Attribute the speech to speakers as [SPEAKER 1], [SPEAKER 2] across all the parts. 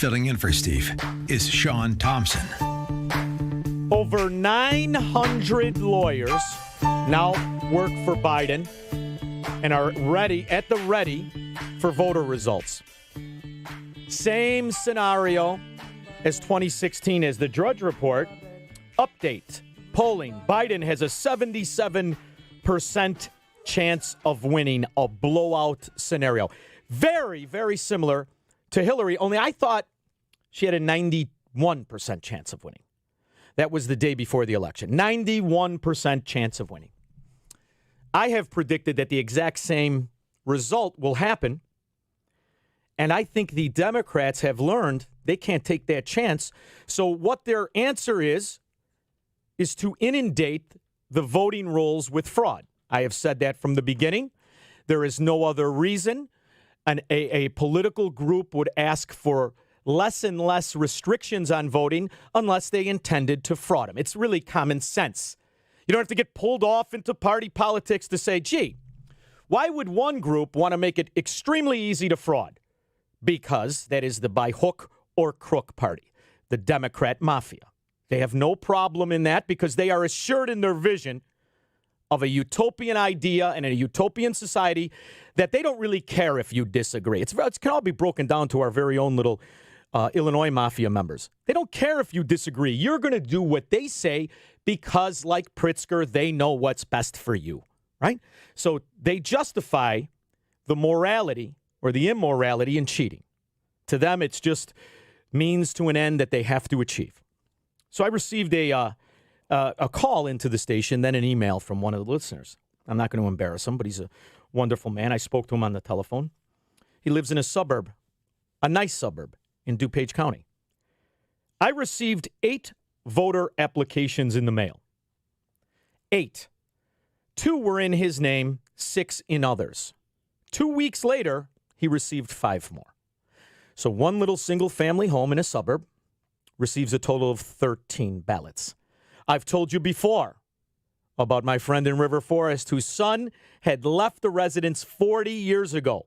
[SPEAKER 1] Filling in for Steve is Sean Thompson.
[SPEAKER 2] Over 900 lawyers now work for Biden and are at the ready for voter results. Same scenario as 2016 as the Drudge Report. Update. Polling. Biden has a 77% chance of winning, a blowout scenario. Very, very similar to Hillary, only I thought she had a 91% chance of winning. That was the day before the election. 91% chance of winning. I have predicted that the exact same result will happen, and I think the Democrats have learned they can't take that chance. So what their answer is to inundate the voting rolls with fraud. I have said that from the beginning. There is no other reason a political group would ask for less and less restrictions on voting unless they intended to fraud them. It's really common sense. You don't have to get pulled off into party politics to say, gee, why would one group want to make it extremely easy to fraud? Because that is the by hook or crook party, the Democrat mafia. They have no problem in that because they are assured in their vision of a utopian idea and a utopian society that they don't really care if you disagree. It can all be broken down to our very own little Illinois mafia members. They don't care if you disagree. You're going to do what they say because, like Pritzker, they know what's best for you, right? So they justify the morality or the immorality in cheating. To them, it's just means to an end that they have to achieve. So I received a call into the station, then an email from one of the listeners. I'm not going to embarrass him, but he's a wonderful man. I spoke to him on the telephone. He lives in a suburb, a nice suburb in DuPage County. I received 8 voter applications in the mail. 8. 2 were in his name, 6 in others. 2 weeks later, he received 5 more. So one little single-family home in a suburb receives a total of 13 ballots. I've told you before about my friend in River Forest whose son had left the residence 40 years ago.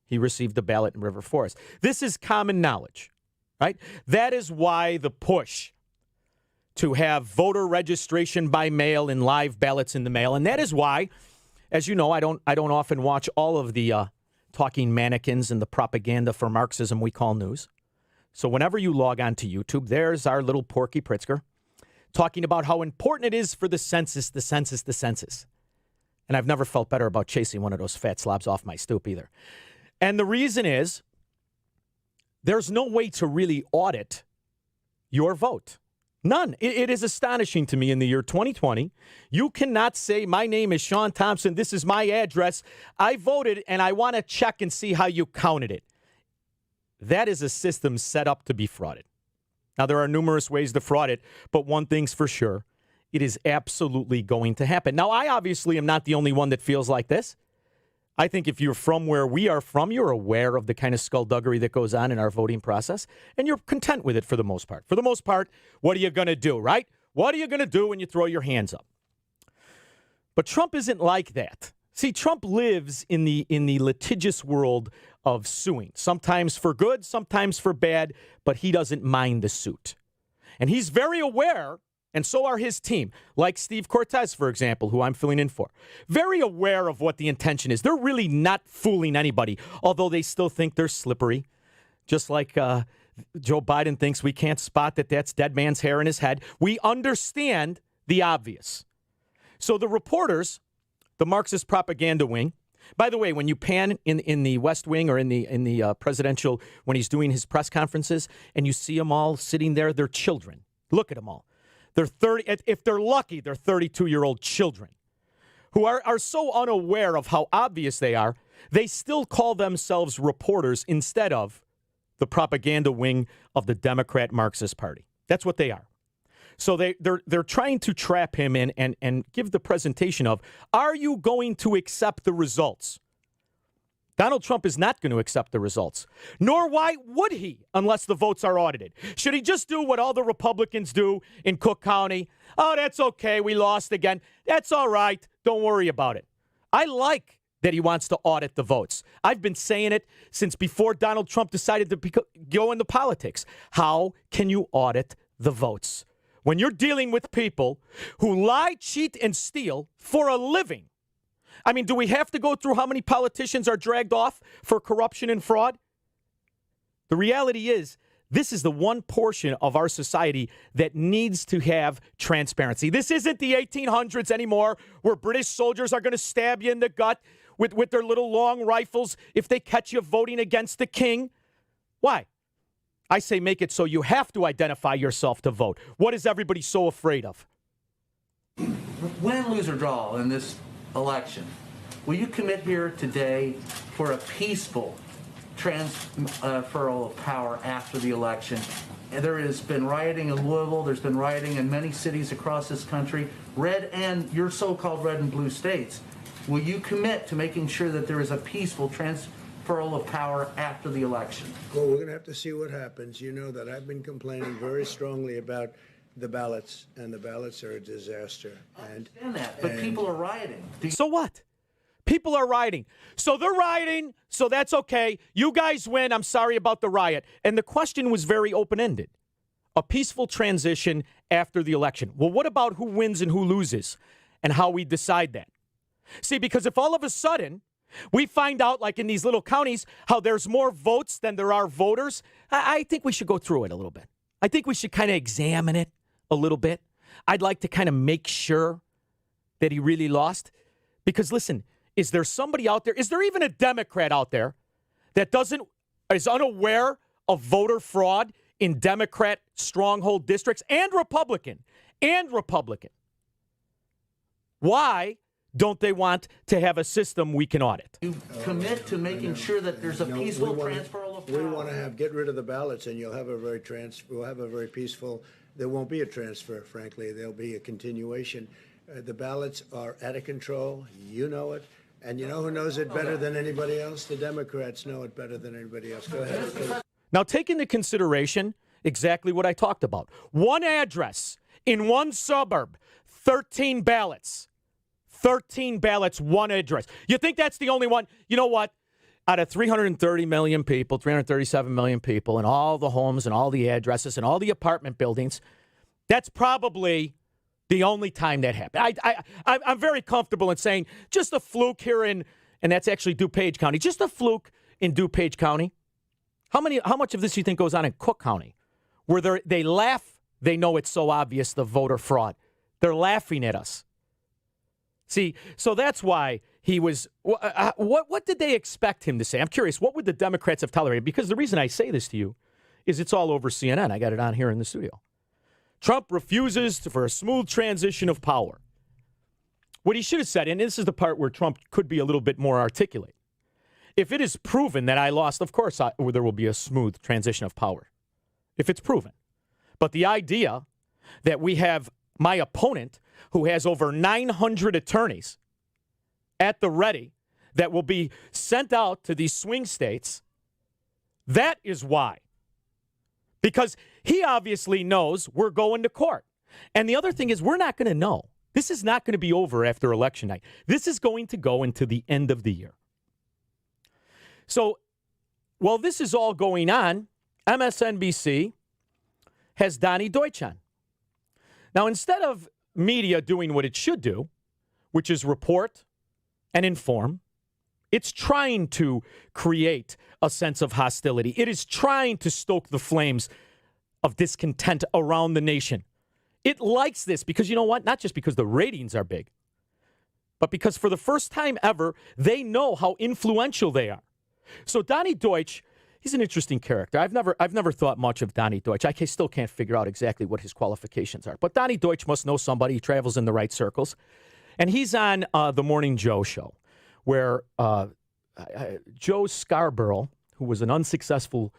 [SPEAKER 2] He received a ballot in River Forest. This is common knowledge, right? That is why the push to have voter registration by mail and live ballots in the mail, and that is why, as you know, I don't often watch all of the talking mannequins and the propaganda for Marxism we call news. So whenever you log on to YouTube, there's our little Porky Pritzker talking about how important it is for the census, the census, the census. And I've never felt better about chasing one of those fat slobs off my stoop either. And the reason is there's no way to really audit your vote. None. It is astonishing to me in the year 2020. You cannot say, my name is Sean Thompson, this is my address, I voted, and I want to check and see how you counted it. That is a system set up to be frauded. Now, there are numerous ways to fraud it, but one thing's for sure, it is absolutely going to happen. Now, I obviously am not the only one that feels like this. I think if you're from where we are from, you're aware of the kind of skullduggery that goes on in our voting process, and you're content with it for the most part. For the most part, what are you going to do, right? What are you going to do when you throw your hands up? But Trump isn't like that. See, Trump lives in the litigious world of suing, sometimes for good, sometimes for bad, but he doesn't mind the suit. And he's very aware, and so are his team, like Steve Cortez, for example, who I'm filling in for. Very aware of what the intention is. They're really not fooling anybody, although they still think they're slippery, just like Joe Biden thinks we can't spot that that's dead man's hair in his head. We understand the obvious. So the reporters, the Marxist propaganda wing. By the way, when you pan in the West Wing or in the presidential, when he's doing his press conferences, and you see them all sitting there, they're children. Look at them all. They're 30. If they're lucky, they're 32-year-old children who are so unaware of how obvious they are. They still call themselves reporters instead of the propaganda wing of the Democrat Marxist Party. That's what they are. So they're trying to trap him in and give the presentation of, are you going to accept the results? Donald Trump is not going to accept the results. Nor why would he unless the votes are audited? Should he just do what all the Republicans do in Cook County? Oh, that's okay. We lost again. That's all right. Don't worry about it. I like that he wants to audit the votes. I've been saying it since before Donald Trump decided to go into politics. How can you audit the votes when you're dealing with people who lie, cheat, and steal for a living? I mean, do we have to go through how many politicians are dragged off for corruption and fraud? The reality is, this is the one portion of our society that needs to have transparency. This isn't the 1800s anymore, where British soldiers are going to stab you in the gut with their little long rifles if they catch you voting against the king. Why? I say make it so you have to identify yourself to vote. What is everybody so afraid of?
[SPEAKER 3] Win, lose, or draw in this election, will you commit here today for a peaceful transferal of power after the election? There has been rioting in Louisville. There's been rioting in many cities across this country, red and your so-called red and blue states. Will you commit to making sure that there is a peaceful transferal of power after the election?
[SPEAKER 4] Well, we're going to have to see what happens. You know that I've been complaining very strongly about the ballots, and the ballots are a disaster.
[SPEAKER 3] I understand that, but people are rioting.
[SPEAKER 2] So what? People are rioting. So they're rioting, so that's okay. You guys win. I'm sorry about the riot. And the question was very open-ended. A peaceful transition after the election. Well, what about who wins and who loses and how we decide that? See, because if all of a sudden we find out, like in these little counties, how there's more votes than there are voters, I think we should go through it a little bit. I think we should kind of examine it a little bit. I'd like to kind of make sure that he really lost. Because, listen, is there somebody out there, is there even a Democrat out there that is unaware of voter fraud in Democrat stronghold districts and Republican? Why don't they want to have a system we can audit?
[SPEAKER 3] You commit to making sure that there's a peaceful transferal of power.
[SPEAKER 4] We want to get rid of the ballots, and we'll have a very peaceful. There won't be a transfer, frankly. There'll be a continuation. The ballots are out of control. You know it. And you know who knows it better than anybody else? The Democrats know it better than anybody else. Go ahead, please.
[SPEAKER 2] Now, take into consideration exactly what I talked about. One address in one suburb, 13 ballots. 13 ballots, one address. You think that's the only one? You know what? Out of 330 million people, 337 million people, and all the homes and all the addresses and all the apartment buildings, that's probably the only time that happened. I'm very comfortable in saying just a fluke here and that's actually DuPage County. Just a fluke in DuPage County. How much of this do you think goes on in Cook County, where they laugh? They know it's so obvious, the voter fraud. They're laughing at us. See, so that's why he was. What did they expect him to say? I'm curious. What would the Democrats have tolerated? Because the reason I say this to you is it's all over CNN. I got it on here in the studio. Trump refuses for a smooth transition of power. What he should have said, and this is the part where Trump could be a little bit more articulate. If it is proven that I lost, of course there will be a smooth transition of power. If it's proven. But the idea that we have my opponent, who has over 900 attorneys at the ready that will be sent out to these swing states, that is why. Because he obviously knows we're going to court. And the other thing is we're not going to know. This is not going to be over after election night. This is going to go into the end of the year. So while this is all going on, MSNBC has Donnie Deutsch on. Now, instead of media doing what it should do, which is report and inform, it's trying to create a sense of hostility. It is trying to stoke the flames of discontent around the nation. It likes this because, you know what? Not just because the ratings are big, but because for the first time ever, they know how influential they are. So Donnie Deutsch, he's an interesting character. I've never thought much of Donnie Deutsch. I still can't figure out exactly what his qualifications are. But Donnie Deutsch must know somebody. He travels in the right circles. And he's on the Morning Joe show, where Joe Scarborough, who was an unsuccessful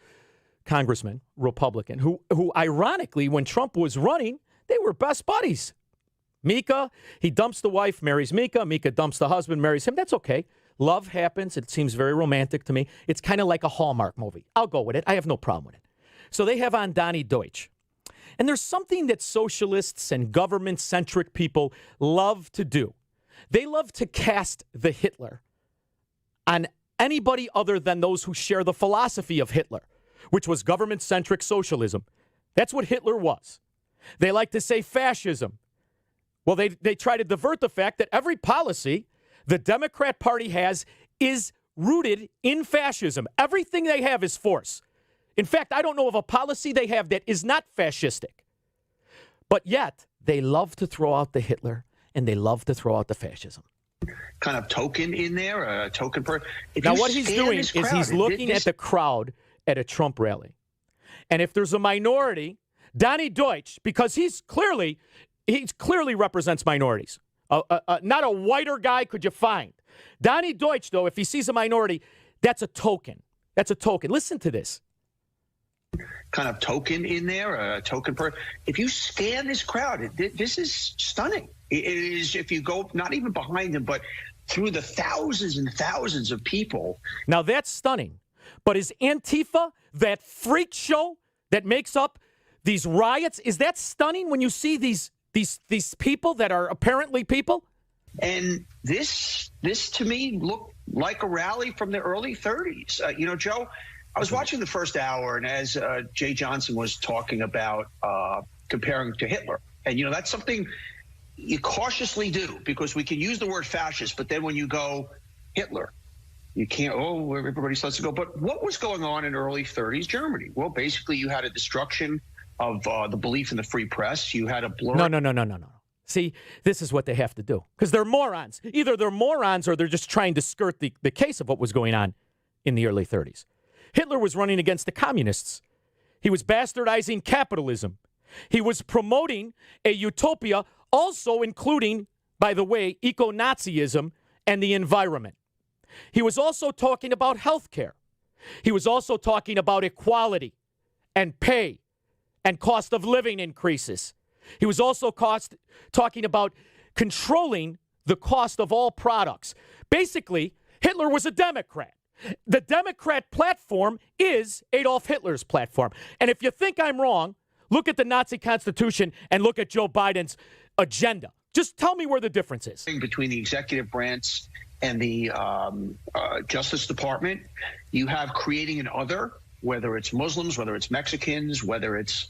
[SPEAKER 2] congressman, Republican, who ironically, when Trump was running, they were best buddies. Mika, he dumps the wife, marries Mika. Mika dumps the husband, marries him. That's okay. Love happens. It seems very romantic to me. It's kind of like a Hallmark movie. I'll go with it. I have no problem with it. So they have on Donnie Deutsch. And there's something that socialists and government-centric people love to do. They love to cast the Hitler on anybody other than those who share the philosophy of Hitler, which was government-centric socialism. That's what Hitler was. They like to say fascism. Well, they try to divert the fact that every policy the Democrat Party has is rooted in fascism. Everything they have is force. In fact, I don't know of a policy they have that is not fascistic. But yet, they love to throw out the Hitler and they love to throw out the fascism.
[SPEAKER 5] Kind of token in there, a token per.
[SPEAKER 2] Now, what he's doing is he's looking at the crowd at a Trump rally. And if there's a minority, Donny Deutsch, because he clearly represents minorities. Not a whiter guy could you find. Donny Deutsch, though, if he sees a minority, that's a token. That's a token. Listen to this.
[SPEAKER 5] Kind of token in there, a token per. If you scan this crowd, this is stunning. It is, if you go not even behind them, but through the thousands and thousands of people.
[SPEAKER 2] Now, that's stunning. But is Antifa, that freak show that makes up these riots, is that stunning when you see these people that are apparently people?
[SPEAKER 5] And this to me looked like a rally from the early 30s. Joe, I was watching the first hour, and as Jay Johnson was talking about comparing to Hitler, and that's something you cautiously do because we can use the word fascist, but then when you go Hitler, you can't. Oh, everybody starts to go. But what was going on in early 30s Germany? Well, basically, you had a destruction of the belief in the free press. You had a blur.
[SPEAKER 2] No. See, this is what they have to do because they're morons. Either they're morons or they're just trying to skirt the case of what was going on in the early 30s. Hitler was running against the communists. He was bastardizing capitalism. He was promoting a utopia, also including, by the way, eco-Nazism and the environment. He was also talking about health care. He was also talking about equality and pay and cost of living increases. He was also talking about controlling the cost of all products. Basically, Hitler was a Democrat. The Democrat platform is Adolf Hitler's platform. And if you think I'm wrong, look at the Nazi Constitution and look at Joe Biden's agenda. Just tell me where the difference is.
[SPEAKER 5] Between the executive branch and the Justice Department, you have creating an other, whether it's Muslims, whether it's Mexicans, whether it's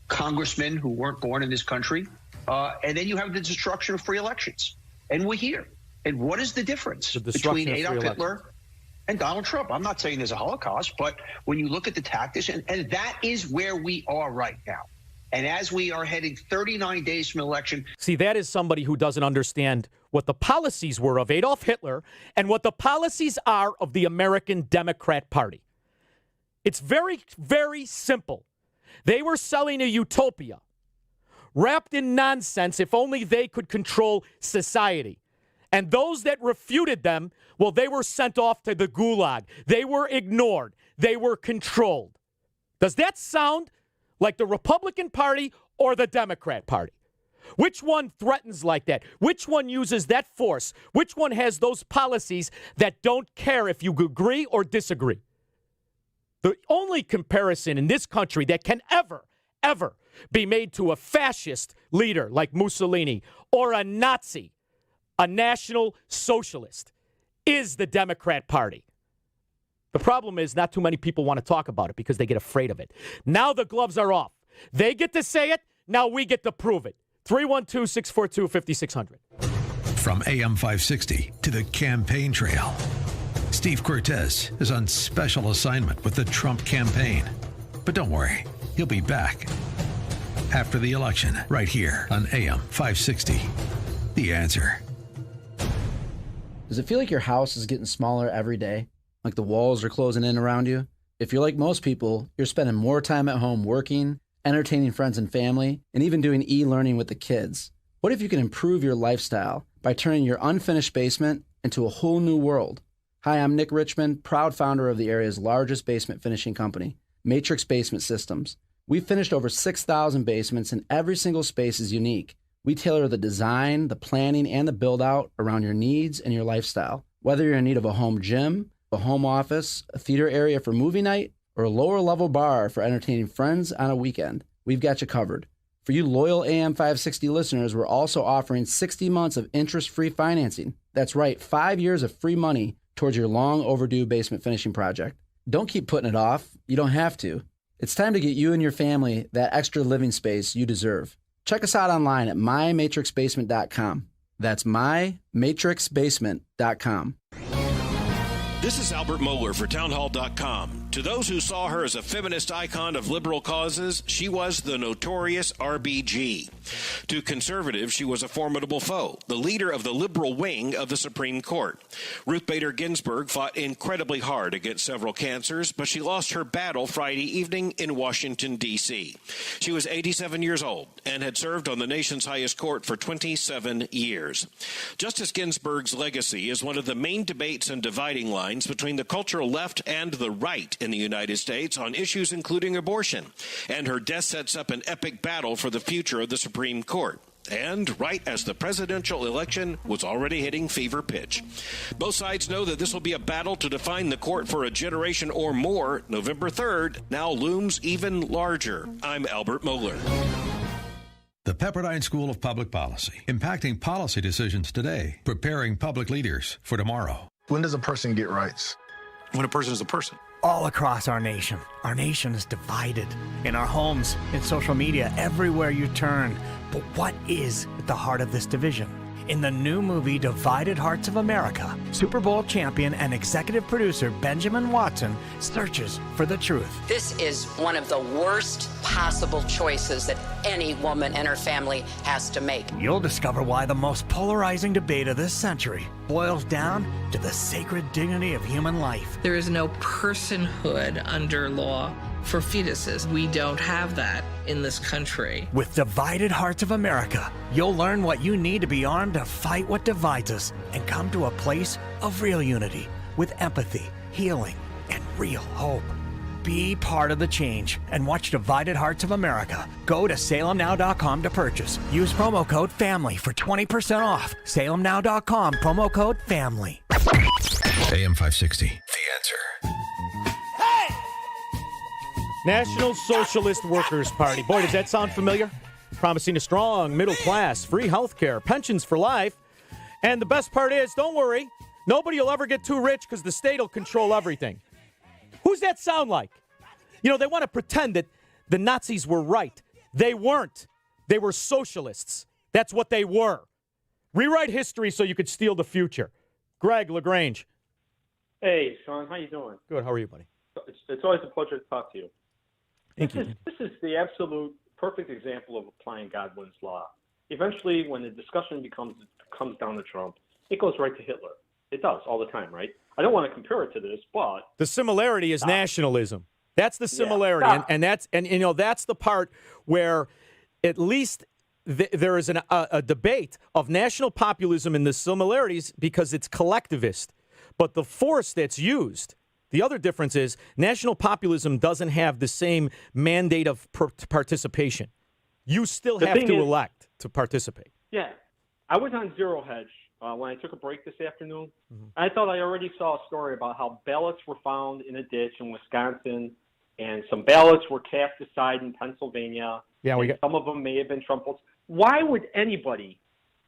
[SPEAKER 5] congressmen who weren't born in this country. And then you have the destruction of free elections. And we're here. And what is the difference between Adolf Hitler and Donald Trump? I'm not saying there's a Holocaust, but when you look at the tactics, and that is where we are right now. And as we are heading 39 days from election.
[SPEAKER 2] See, that is somebody who doesn't understand what the policies were of Adolf Hitler and what the policies are of the American Democrat Party. It's very, very simple. They were selling a utopia wrapped in nonsense if only they could control society. And those that refuted them, well, they were sent off to the gulag. They were ignored. They were controlled. Does that sound like the Republican Party or the Democrat Party? Which one threatens like that? Which one uses that force? Which one has those policies that don't care if you agree or disagree? The only comparison in this country that can ever be made to a fascist leader like Mussolini or a Nazi, a National Socialist, is the Democrat Party. The problem is not too many people want to talk about it because they get afraid of it. Now the gloves are off. They get to say it. Now we get to prove it. 312-642-5600.
[SPEAKER 1] From AM 560 to the campaign trail, Steve Cortez is on special assignment with the Trump campaign. But don't worry, he'll be back after the election right here on AM 560. The Answer.
[SPEAKER 6] Does it feel like your house is getting smaller every day? Like the walls are closing in around you? If you're like most people, you're spending more time at home working, entertaining friends and family, and even doing e-learning with the kids. What if you can improve your lifestyle by turning your unfinished basement into a whole new world? Hi, I'm Nick Richmond, proud founder of the area's largest basement finishing company, Matrix Basement Systems. We've finished over 6,000 basements, and every single space is unique. We tailor the design, the planning, and the build-out around your needs and your lifestyle. Whether you're in need of a home gym, a home office, a theater area for movie night, or a lower-level bar for entertaining friends on a weekend, we've got you covered. For you loyal AM 560 listeners, we're also offering 60 months of interest-free financing. That's right, 5 years of free money towards your long overdue basement finishing project. Don't keep putting it off. You don't have to. It's time to get you and your family that extra living space you deserve. Check us out online at mymatrixbasement.com. That's mymatrixbasement.com.
[SPEAKER 7] This is Albert Mohler for Townhall.com. To those who saw her as a feminist icon of liberal causes, she was the notorious RBG. To conservatives, she was a formidable foe, the leader of the liberal wing of the Supreme Court. Ruth Bader Ginsburg fought incredibly hard against several cancers, but she lost her battle Friday evening in Washington, D.C. She was 87 years old and had served on the nation's highest court for 27 years. Justice Ginsburg's legacy is one of the main debates and dividing lines between the cultural left and the right in the United States on issues including abortion, and her death sets up an epic battle for the future of the Supreme Court. And right as the presidential election was already hitting fever pitch. Both sides know that this will be a battle to define the court for a generation or more. November 3rd now looms even larger. I'm Albert Mohler.
[SPEAKER 1] The Pepperdine School of Public Policy, impacting policy decisions today, preparing public leaders for tomorrow.
[SPEAKER 8] When does a person get rights?
[SPEAKER 9] When a person is a person.
[SPEAKER 10] All across our nation is divided. In our homes, in social media, everywhere you turn. But what is at the heart of this division? In the new movie Divided Hearts of America, Super Bowl champion and executive producer Benjamin Watson searches for the truth.
[SPEAKER 11] This is one of the worst possible choices that any woman and her family has to make.
[SPEAKER 10] You'll discover why the most polarizing debate of this century boils down to the sacred dignity of human life.
[SPEAKER 12] There is no personhood under law for fetuses. We don't have that in this country.
[SPEAKER 10] With Divided Hearts of America, you'll learn what you need to be armed to fight what divides us and come to a place of real unity with empathy, healing, and real hope. Be part of the change and watch Divided Hearts of America. Go to salemnow.com to purchase. Use promo code FAMILY for 20% off. salemnow.com, promo code FAMILY.
[SPEAKER 1] AM 560, The Answer.
[SPEAKER 2] National Socialist Workers Party. Boy, does that sound familiar? Promising a strong middle class, free health care, pensions for life. And the best part is, don't worry, nobody will ever get too rich because the state will control everything. Who's that sound like? You know, they want to pretend that the Nazis were right. They weren't. They were socialists. That's what they were. Rewrite history so you could steal the future. Greg LaGrange.
[SPEAKER 13] Hey, Sean, how you doing?
[SPEAKER 2] Good. How are you, buddy?
[SPEAKER 13] It's always a pleasure to talk to you.
[SPEAKER 2] Thank you.
[SPEAKER 13] This is the absolute perfect example of applying Godwin's law. Eventually, when the discussion comes down to Trump, it goes right to Hitler. It does all the time, right? I don't want to compare it to this, but
[SPEAKER 2] the similarity is nationalism. That's the similarity, and that's the part where at least there is a debate of national populism and the similarities because it's collectivist, but the force that's used. The other difference is national populism doesn't have the same mandate of participation. You still have to elect to participate.
[SPEAKER 13] Yeah. I was on Zero Hedge when I took a break this afternoon. Mm-hmm. I thought I already saw a story about how ballots were found in a ditch in Wisconsin, and some ballots were cast aside in Pennsylvania.
[SPEAKER 2] Yeah,
[SPEAKER 13] some of them may have been Trump votes. Why would anybody?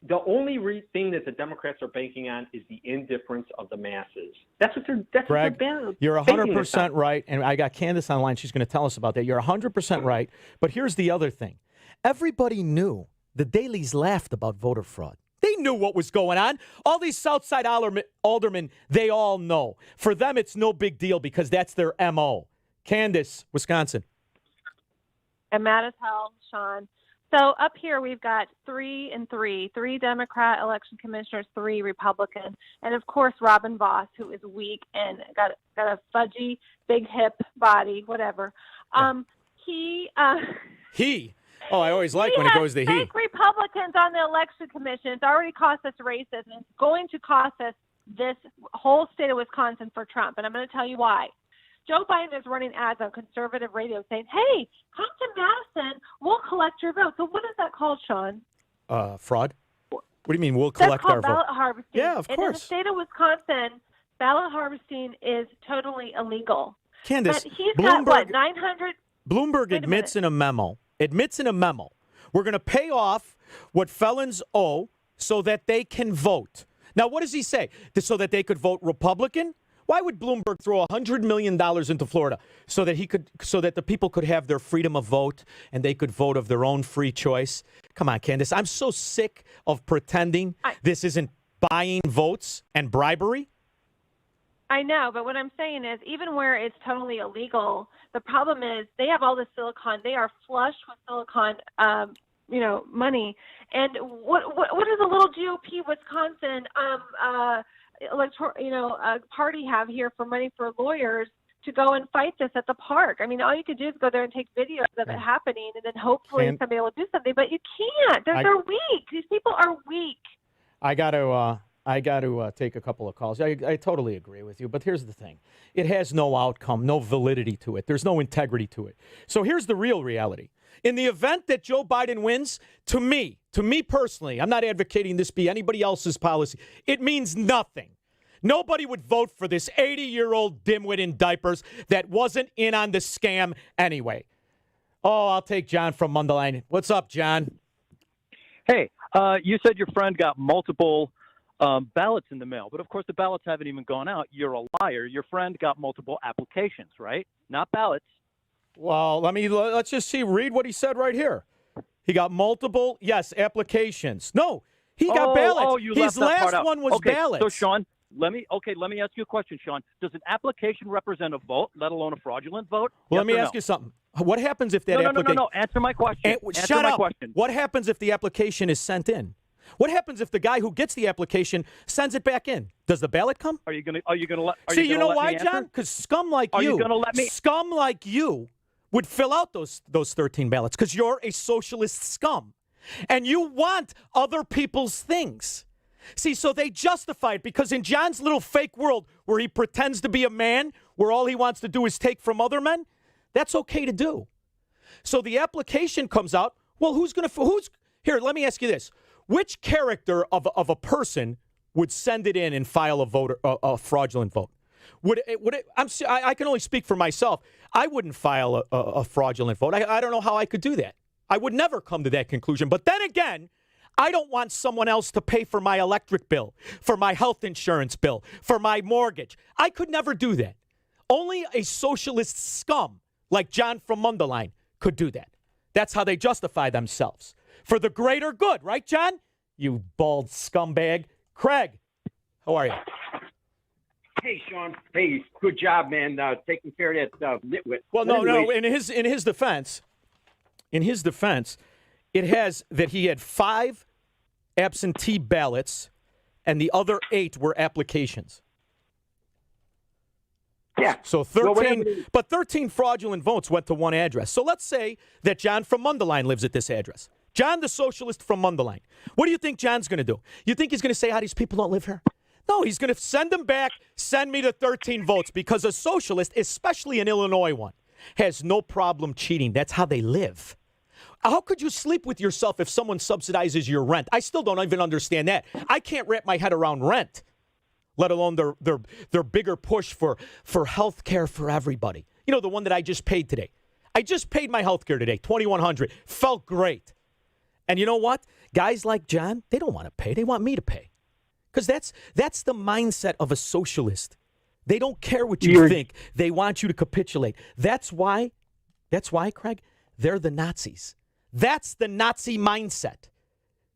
[SPEAKER 13] The only thing that the Democrats are banking on is the indifference of the masses. That's what they're.
[SPEAKER 2] Greg, you're 100% right, and I got Candace online. She's going to tell us about that. You're 100% right, but here's the other thing. Everybody knew. The dailies laughed about voter fraud. They knew what was going on. All these Southside aldermen, they all know. For them, it's no big deal because that's their MO. Candace, Wisconsin.
[SPEAKER 14] I'm mad as hell, Sean. So up here we've got 3 and 3 Democrat election commissioners, 3 Republican, and of course Robin Vos, who is weak and got a fudgy, big hip body, whatever. He.
[SPEAKER 2] Oh, I always like when it goes to he.
[SPEAKER 14] Fake Republicans on the election commission. It's already cost us races, and it's going to cost us this whole state of Wisconsin for Trump. And I'm going to tell you why. Joe Biden is running ads on conservative radio saying, hey, come to Madison, we'll collect your vote. So what is that called, Sean?
[SPEAKER 2] Fraud? What do you mean we'll collect our vote?
[SPEAKER 14] That's called ballot harvesting.
[SPEAKER 2] Yeah, of course.
[SPEAKER 14] And in the state of Wisconsin, ballot harvesting is totally illegal.
[SPEAKER 2] Candace,
[SPEAKER 14] but he's got, what, 900?
[SPEAKER 2] Bloomberg admits in a memo, we're going to pay off what felons owe so that they can vote. Now, what does he say? So that they could vote Republican? Why would Bloomberg throw $100 million into Florida so that the people could have their freedom of vote and they could vote of their own free choice? Come on, Candace. I'm so sick of pretending this isn't buying votes and bribery.
[SPEAKER 14] I know, but what I'm saying is, even where it's totally illegal, the problem is they have all the silicon. They are flush with silicon, money. And what does a little GOP Wisconsin party have here for money for lawyers to go and fight this at the park? I mean, all you could do is go there and take videos of it happening, and then hopefully somebody will do something. But you can't. They're weak. These people are weak.
[SPEAKER 2] I got to take a couple of calls. I totally agree with you, but here's the thing. It has no outcome, no validity to it. There's no integrity to it. So here's the real reality. In the event that Joe Biden wins, to me personally, I'm not advocating this be anybody else's policy. It means nothing. Nobody would vote for this 80-year-old dimwit in diapers that wasn't in on the scam anyway. Oh, I'll take John from Mundelein. What's up, John?
[SPEAKER 9] Hey, you said your friend got multiple ballots in the mail, but of course the ballots haven't even gone out. You're a liar. Your friend got multiple applications, right? Not ballots.
[SPEAKER 2] Well, let's just read what he said right here. He got multiple, applications. No, he got ballots. His last one was ballots.
[SPEAKER 9] So, Sean, let me ask you a question, Sean. Does an application represent a vote, let alone a fraudulent vote?
[SPEAKER 2] Well, let me ask you something. What happens if that application...
[SPEAKER 9] No. Answer my question.
[SPEAKER 2] Shut up. What happens if the application is sent in? What happens if the guy who gets the application sends it back in? Does the ballot come?
[SPEAKER 9] Are you gonna let?
[SPEAKER 2] See, you know why, John? Because scum like you.
[SPEAKER 9] Are you gonna let me?
[SPEAKER 2] Scum like you would fill out those 13 ballots because you're a socialist scum, and you want other people's things. See, so they justify it because in John's little fake world where he pretends to be a man, where all he wants to do is take from other men, that's okay to do. So the application comes out. Well, who's here? Let me ask you this. Which character of a person would send it in and file a fraudulent vote? I can only speak for myself. I wouldn't file a fraudulent vote. I don't know how I could do that. I would never come to that conclusion. But then again, I don't want someone else to pay for my electric bill, for my health insurance bill, for my mortgage. I could never do that. Only a socialist scum like John from Mundelein could do that. That's how they justify themselves. For the greater good, right, John? You bald scumbag. Craig, how are you?
[SPEAKER 15] Hey, Sean. Hey, good job, man, taking care of that nitwit.
[SPEAKER 2] Well, no. In his defense, it has that he had 5 absentee ballots, and the other 8 were applications.
[SPEAKER 15] Yeah.
[SPEAKER 2] So 13 fraudulent votes went to one address. So let's say that John from Mundelein lives at this address. John, the socialist from Mundelein. What do you think John's going to do? You think he's going to say, these people don't live here? No, he's going to send them back, send me the 13 votes, because a socialist, especially an Illinois one, has no problem cheating. That's how they live. How could you sleep with yourself if someone subsidizes your rent? I still don't even understand that. I can't wrap my head around rent, let alone their bigger push for health care for everybody. You know, the one that I just paid today. I just paid my health care today, $2,100. Felt great. And you know what? Guys like John, they don't want to pay. They want me to pay. Because that's the mindset of a socialist. They don't care what you think. They want you to capitulate. That's why, Craig, they're the Nazis. That's the Nazi mindset.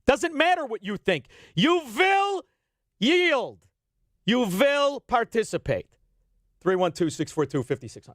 [SPEAKER 2] Doesn't matter what you think. You will yield. You will participate. 312-642-5600.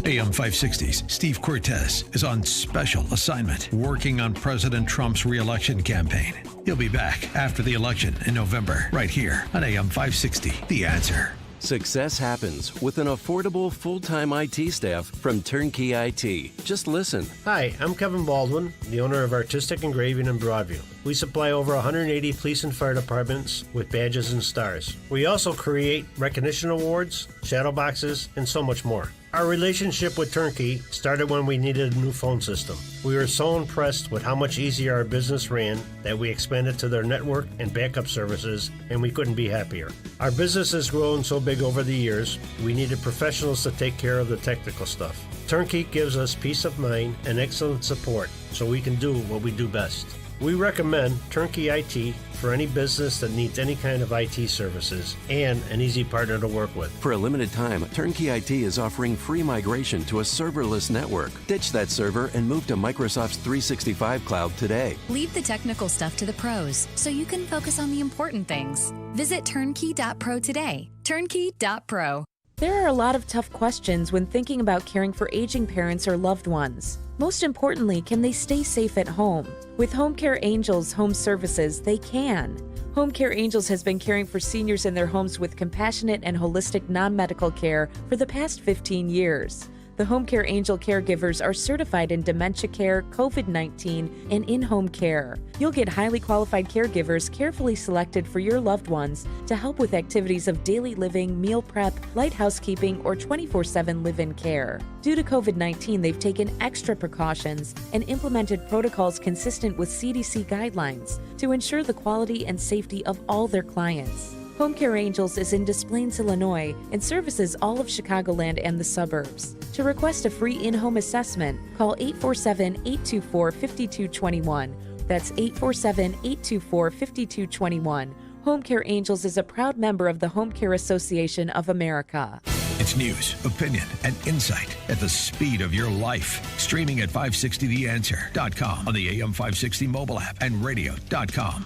[SPEAKER 1] AM 560's Steve Cortez is on special assignment working on President Trump's re-election campaign. He'll be back after the election in November, right here on AM 560, The Answer.
[SPEAKER 16] Success happens with an affordable full-time IT staff from Turnkey IT. Just listen.
[SPEAKER 17] Hi, I'm Kevin Baldwin, the owner of Artistic Engraving in Broadview. We supply over 180 police and fire departments with badges and stars. We also create recognition awards, shadow boxes, and so much more. Our relationship with Turnkey started when we needed a new phone system. We were so impressed with how much easier our business ran that we expanded to their network and backup services, and we couldn't be happier. Our business has grown so big over the years, we needed professionals to take care of the technical stuff. Turnkey gives us peace of mind and excellent support so we can do what we do best. We recommend Turnkey IT for any business that needs any kind of IT services and an easy partner to work with.
[SPEAKER 16] For a limited time, Turnkey IT is offering free migration to a serverless network. Ditch that server and move to Microsoft's 365 cloud today.
[SPEAKER 18] Leave the technical stuff to the pros so you can focus on the important things. Visit turnkey.pro today. Turnkey.pro.
[SPEAKER 19] There are a lot of tough questions when thinking about caring for aging parents or loved ones. Most importantly, can they stay safe at home? With Home Care Angels Home Services, they can. Home Care Angels has been caring for seniors in their homes with compassionate and holistic non-medical care for the past 15 years. The Home Care Angel caregivers are certified in dementia care, COVID-19, and in-home care. You'll get highly qualified caregivers carefully selected for your loved ones to help with activities of daily living, meal prep, light housekeeping, or 24/7 live-in care. Due to COVID-19, they've taken extra precautions and implemented protocols consistent with CDC guidelines to ensure the quality and safety of all their clients. Home Care Angels is in Des Plaines, Illinois, and services all of Chicagoland and the suburbs. To request a free in-home assessment, call 847-824-5221. That's 847-824-5221. Home Care Angels is a proud member of the Home Care Association of America.
[SPEAKER 1] It's news, opinion, and insight at the speed of your life. Streaming at 560theanswer.com on the AM 560 mobile app and radio.com.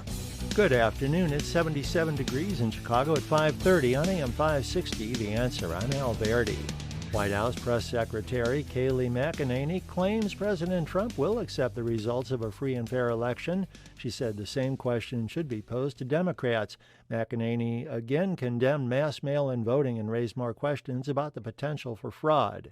[SPEAKER 20] Good afternoon. It's 77 degrees in Chicago at 5:30 on AM 560. The Answer. I'm Al Verdi. White House Press Secretary Kayleigh McEnany claims President Trump will accept the results of a free and fair election. She said the same question should be posed to Democrats. McEnany again condemned mass mail-in voting and raised more questions about the potential for fraud.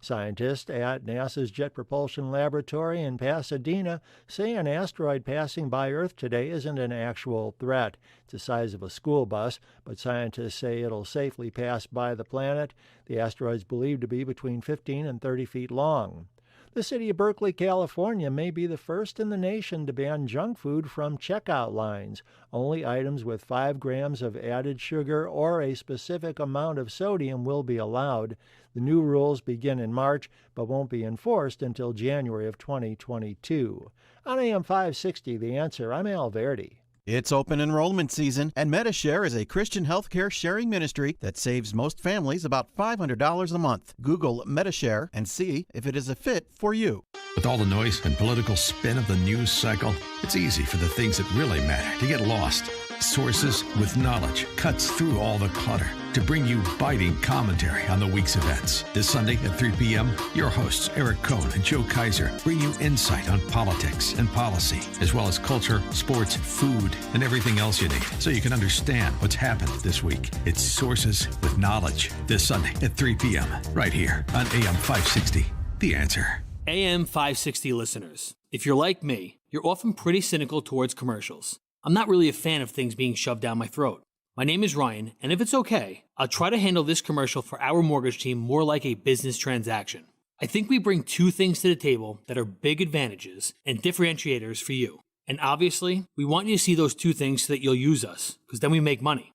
[SPEAKER 20] Scientists at NASA's Jet Propulsion Laboratory in Pasadena say an asteroid passing by Earth today isn't an actual threat. It's the size of a school bus, but scientists say it'll safely pass by the planet. The asteroid's believed to be between 15 and 30 feet long. The city of Berkeley, California may be the first in the nation to ban junk food from checkout lines. Only items with 5 grams of added sugar or a specific amount of sodium will be allowed. The new rules begin in March, but won't be enforced until January of 2022. On AM 560, The Answer, I'm Al Verdi.
[SPEAKER 21] It's open enrollment season, and Medi-Share is a Christian healthcare sharing ministry that saves most families about $500 a month. Google Medi-Share and see if it is a fit for you.
[SPEAKER 1] With all the noise and political spin of the news cycle, it's easy for the things that really matter to get lost. Sources with knowledge cuts through all the clutter to bring you biting commentary on the week's events. This Sunday at 3 p.m., your hosts Eric Cohn and Joe Kaiser bring you insight on politics and policy, as well as culture, sports, food, and everything else you need, so you can understand what's happened this week. It's Sources with Knowledge, this Sunday at 3 p.m., right here on AM 560, The Answer.
[SPEAKER 22] AM 560 listeners, if you're like me, you're often pretty cynical towards commercials. I'm not really a fan of things being shoved down my throat. My name is Ryan, and if it's okay, I'll try to handle this commercial for our mortgage team more like a business transaction. I think we bring 2 things to the table that are big advantages and differentiators for you. And obviously, we want you to see those 2 things so that you'll use us, because then we make money.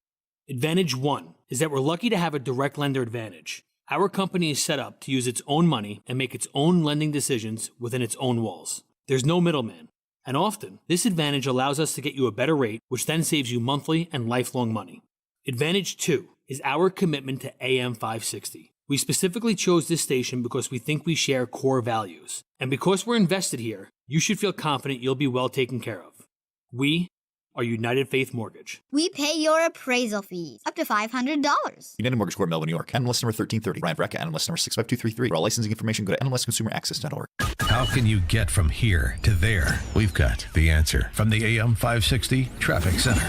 [SPEAKER 22] Advantage 1 is that we're lucky to have a direct lender advantage. Our company is set up to use its own money and make its own lending decisions within its own walls. There's no middleman. And often, this advantage allows us to get you a better rate, which then saves you monthly and lifelong money. Advantage 2 is our commitment to AM 560. We specifically chose this station because we think we share core values. And because we're invested here, you should feel confident you'll be well taken care of. We are United Faith Mortgage.
[SPEAKER 23] We pay your appraisal fees, up to $500.
[SPEAKER 24] United Mortgage Corp, Melville, New York. NMLS number 1330. Ryan Brecka, NMLS number 65233. For all licensing information, go to nmlsconsumeraccess.org.
[SPEAKER 1] How can you get from here to there? We've got the answer from the AM 560 Traffic Center.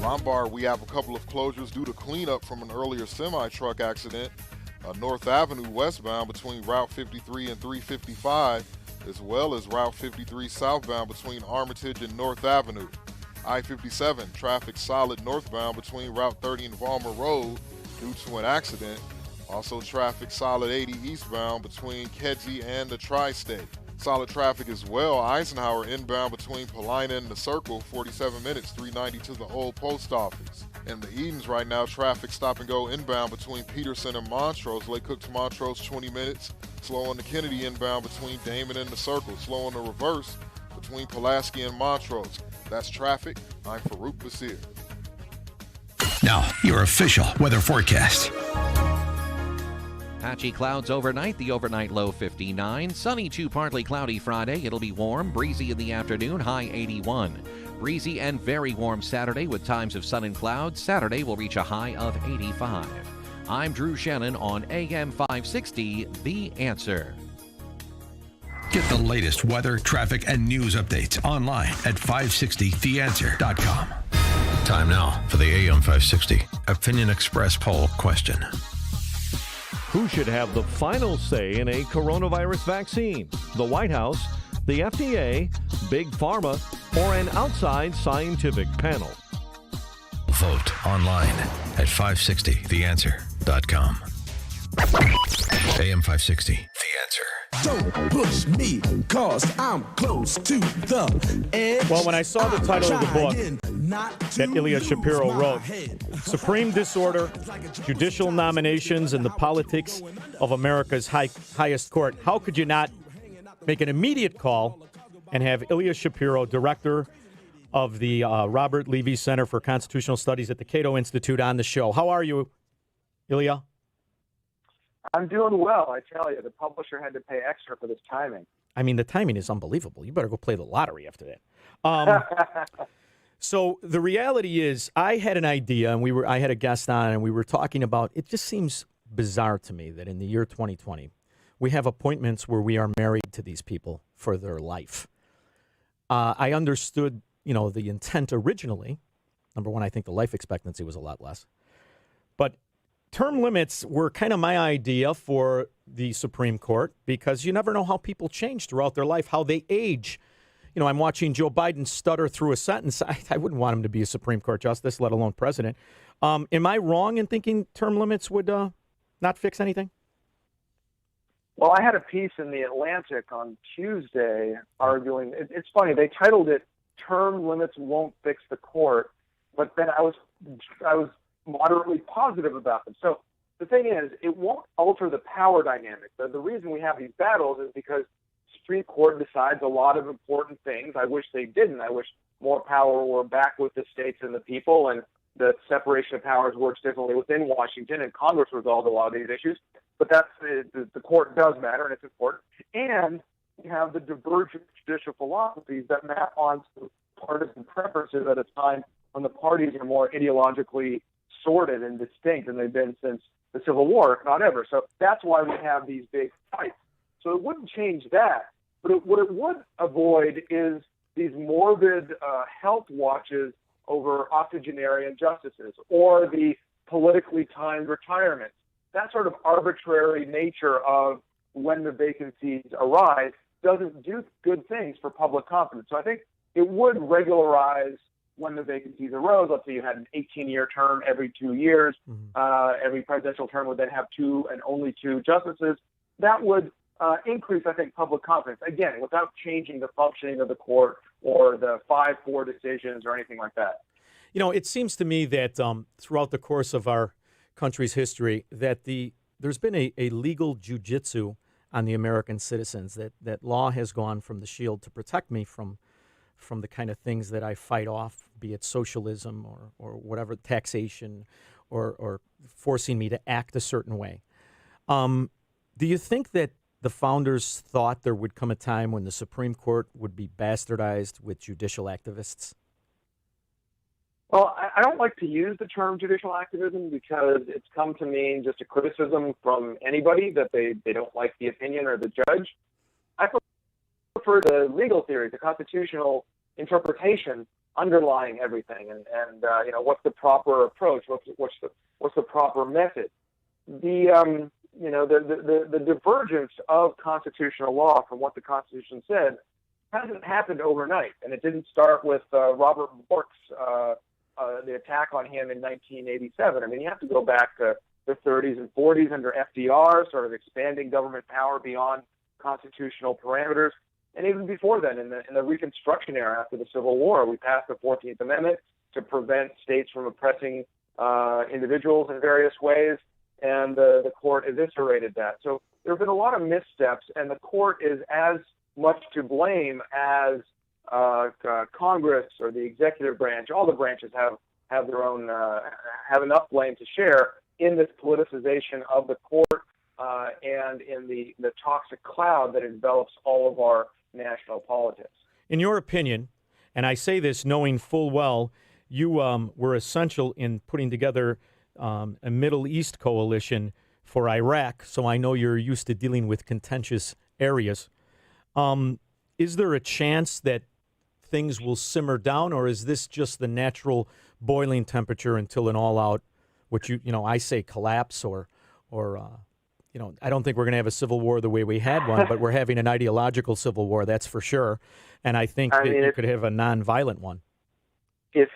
[SPEAKER 25] Lombard, we have a couple of closures due to cleanup from an earlier semi-truck accident. North Avenue westbound between Route 53 and 355, as well as Route 53 southbound between Armitage and North Avenue. I-57, traffic solid northbound between Route 30 and Vollmer Road due to an accident. Also traffic solid 80 eastbound between Kedzie and the Tri-State. Solid traffic as well, Eisenhower inbound between Paulina and the Circle, 47 minutes, 390 to the old post office. In the Edens right now, traffic stop and go inbound between Peterson and Montrose, Lake Cook to Montrose, 20 minutes. Slow on the Kennedy inbound between Damon and the Circle. Slow on the reverse between Pulaski and Montrose. That's traffic. I'm Farouk Basir.
[SPEAKER 1] Now, your official weather forecast.
[SPEAKER 3] Patchy clouds overnight, the overnight low 59. Sunny to partly cloudy Friday. It'll be warm, breezy in the afternoon, high 81. Breezy and very warm Saturday with times of sun and clouds. Saturday will reach a high of 85. I'm Drew Shannon on AM 560, The Answer.
[SPEAKER 1] Get the latest weather, traffic, and news updates online at 560theanswer.com. Time now for the AM 560 Opinion Express poll question.
[SPEAKER 4] Who should have the final say in a coronavirus vaccine? The White House, the FDA, Big Pharma, or an outside scientific panel?
[SPEAKER 1] Vote online at 560theanswer.com. AM 560, The Answer.
[SPEAKER 5] Don't push me, cause I'm close to the edge.
[SPEAKER 2] Well, when I saw the title of the book that Ilya Shapiro wrote, Supreme Disorder, Judicial Nominations, and the Politics of America's Highest Court, how could you not make an immediate call and have Ilya Shapiro, director of the Robert Levy Center for Constitutional Studies at the Cato Institute, on the show? How are you, Ilya?
[SPEAKER 6] I'm doing well, I tell you. The publisher had to pay extra for this timing.
[SPEAKER 2] I mean, the timing is unbelievable. You better go play the lottery after that. So the reality is, I had an idea, and I had a guest on, and we were talking about, it just seems bizarre to me that in the year 2020, we have appointments where we are married to these people for their life. I understood, the intent originally. Number one, I think the life expectancy was a lot less. But term limits were kind of my idea for the Supreme Court because you never know how people change throughout their life, how they age. I'm watching Joe Biden stutter through a sentence. I wouldn't want him to be a Supreme Court justice, let alone president. Am I wrong in thinking term limits would not fix anything?
[SPEAKER 6] Well, I had a piece in The Atlantic on Tuesday arguing. It's funny. They titled it "Term Limits Won't Fix the Court," but then I was moderately positive about them. So the thing is, it won't alter the power dynamic. The reason we have these battles is because the Supreme Court decides a lot of important things. I wish they didn't. I wish more power were back with the states and the people, and the separation of powers works differently within Washington, and Congress resolved a lot of these issues. But that's the court does matter, and it's important. And you have the divergent judicial philosophies that map onto partisan preferences at a time when the parties are more ideologically sorted and distinct than they've been since the Civil War, if not ever. So that's why we have these big fights. So it wouldn't change that. But what it would avoid is these morbid health watches over octogenarian justices or the politically timed retirements. That sort of arbitrary nature of when the vacancies arise doesn't do good things for public confidence. So I think it would regularize when the vacancies arose. Let's say you had an 18-year term every 2 years. Every presidential term would then have 2 and only 2 justices. That would increase, I think, public confidence, again, without changing the functioning of the court or the 5-4 decisions or anything like that.
[SPEAKER 2] It seems to me that throughout the course of our country's history that there's been a legal jujitsu on the American citizens, that law has gone from the shield to protect me from the kind of things that I fight off, be it socialism or whatever, taxation or forcing me to act a certain way. Do you think that the founders thought there would come a time when the Supreme Court would be bastardized with judicial activists?
[SPEAKER 6] Well, I don't like to use the term judicial activism because it's come to mean just a criticism from anybody that they don't like the opinion or the judge. I prefer the legal theory, the constitutional interpretation underlying everything, and what's the proper approach, what's the proper method. The divergence of constitutional law from what the Constitution said hasn't happened overnight, and it didn't start with Robert Bork's the attack on him in 1987. I mean, you have to go back to the 30s and 40s under FDR, sort of expanding government power beyond constitutional parameters. And even before then, in the Reconstruction era after the Civil War, we passed the 14th Amendment to prevent states from oppressing individuals in various ways, and the court eviscerated that. So there have been a lot of missteps, and the court is as much to blame as Congress or the executive branch, all the branches have their own have enough blame to share in this politicization of the court and in the toxic cloud that envelops all of our national politics.
[SPEAKER 2] In your opinion, and I say this knowing full well, you were essential in putting together a Middle East coalition for Iraq, so I know you're used to dealing with contentious areas. Is there a chance that things will simmer down, or is this just the natural boiling temperature until an all-out, which I say collapse, or I don't think we're going to have a civil war the way we had one, but we're having an ideological civil war, that's for sure. And I think that you could have a non-violent one.
[SPEAKER 6] If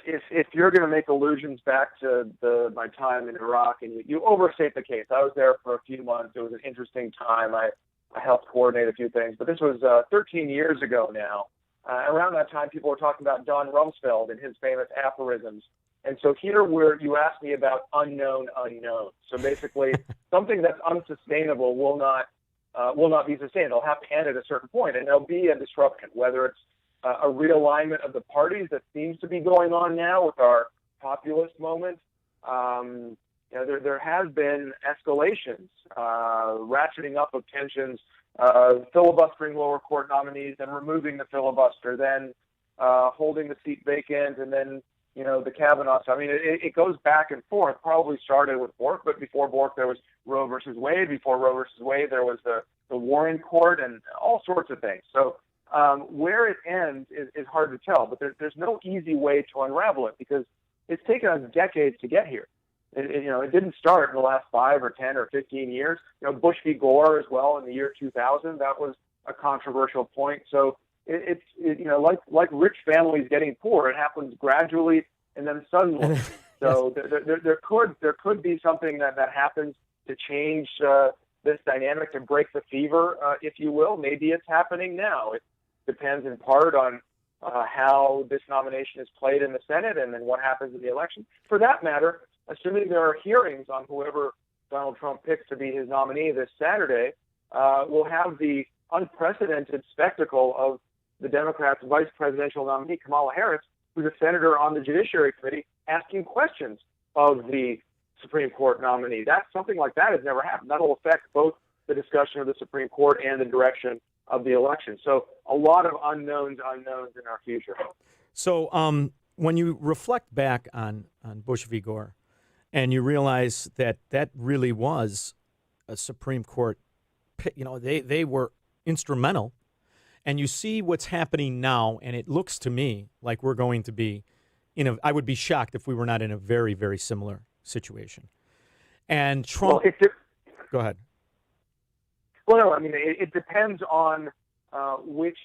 [SPEAKER 6] you're going to make allusions back to my time in Iraq, and you overstate the case. I was there for a few months. It was an interesting time. I helped coordinate a few things, but this was 13 years ago now. Around that time, people were talking about Don Rumsfeld and his famous aphorisms. And so here where you asked me about unknown unknown. So basically, something that's unsustainable will not be sustained. It'll have to end at a certain point, and there'll be a disruption, whether it's a realignment of the parties that seems to be going on now with our populist moment. There has been escalations, ratcheting up of tensions, filibustering lower court nominees, then removing the filibuster, then holding the seat vacant, and then the Kavanaugh. So, I mean, it goes back and forth. Probably started with Bork, but before Bork there was Roe versus Wade. Before Roe versus Wade there was the Warren Court and all sorts of things. So where it ends is hard to tell. But there's no easy way to unravel it because it's taken us decades to get here. It didn't start in the last 5 or 10 or 15 years. Bush v. Gore as well in the year 2000. That was a controversial point. So it's like rich families getting poor. It happens gradually and then suddenly. So there could be something that happens to change this dynamic, to break the fever, if you will. Maybe it's happening now. It depends in part on how this nomination is played in the Senate and then what happens in the election. For that matter, assuming there are hearings on whoever Donald Trump picks to be his nominee this Saturday, we'll have the unprecedented spectacle of the Democrats' vice presidential nominee, Kamala Harris, who's a senator on the Judiciary Committee, asking questions of the Supreme Court nominee. Something like that has never happened. That'll affect both the discussion of the Supreme Court and the direction of the election. So a lot of unknowns in our future.
[SPEAKER 2] So when you reflect back on Bush v. Gore, and you realize that really was a Supreme Court, they were instrumental, and you see what's happening now, and it looks to me like we're going to be I would be shocked if we were not in a very, very similar situation. And Trump, go ahead.
[SPEAKER 6] Well, no, I mean, it depends on which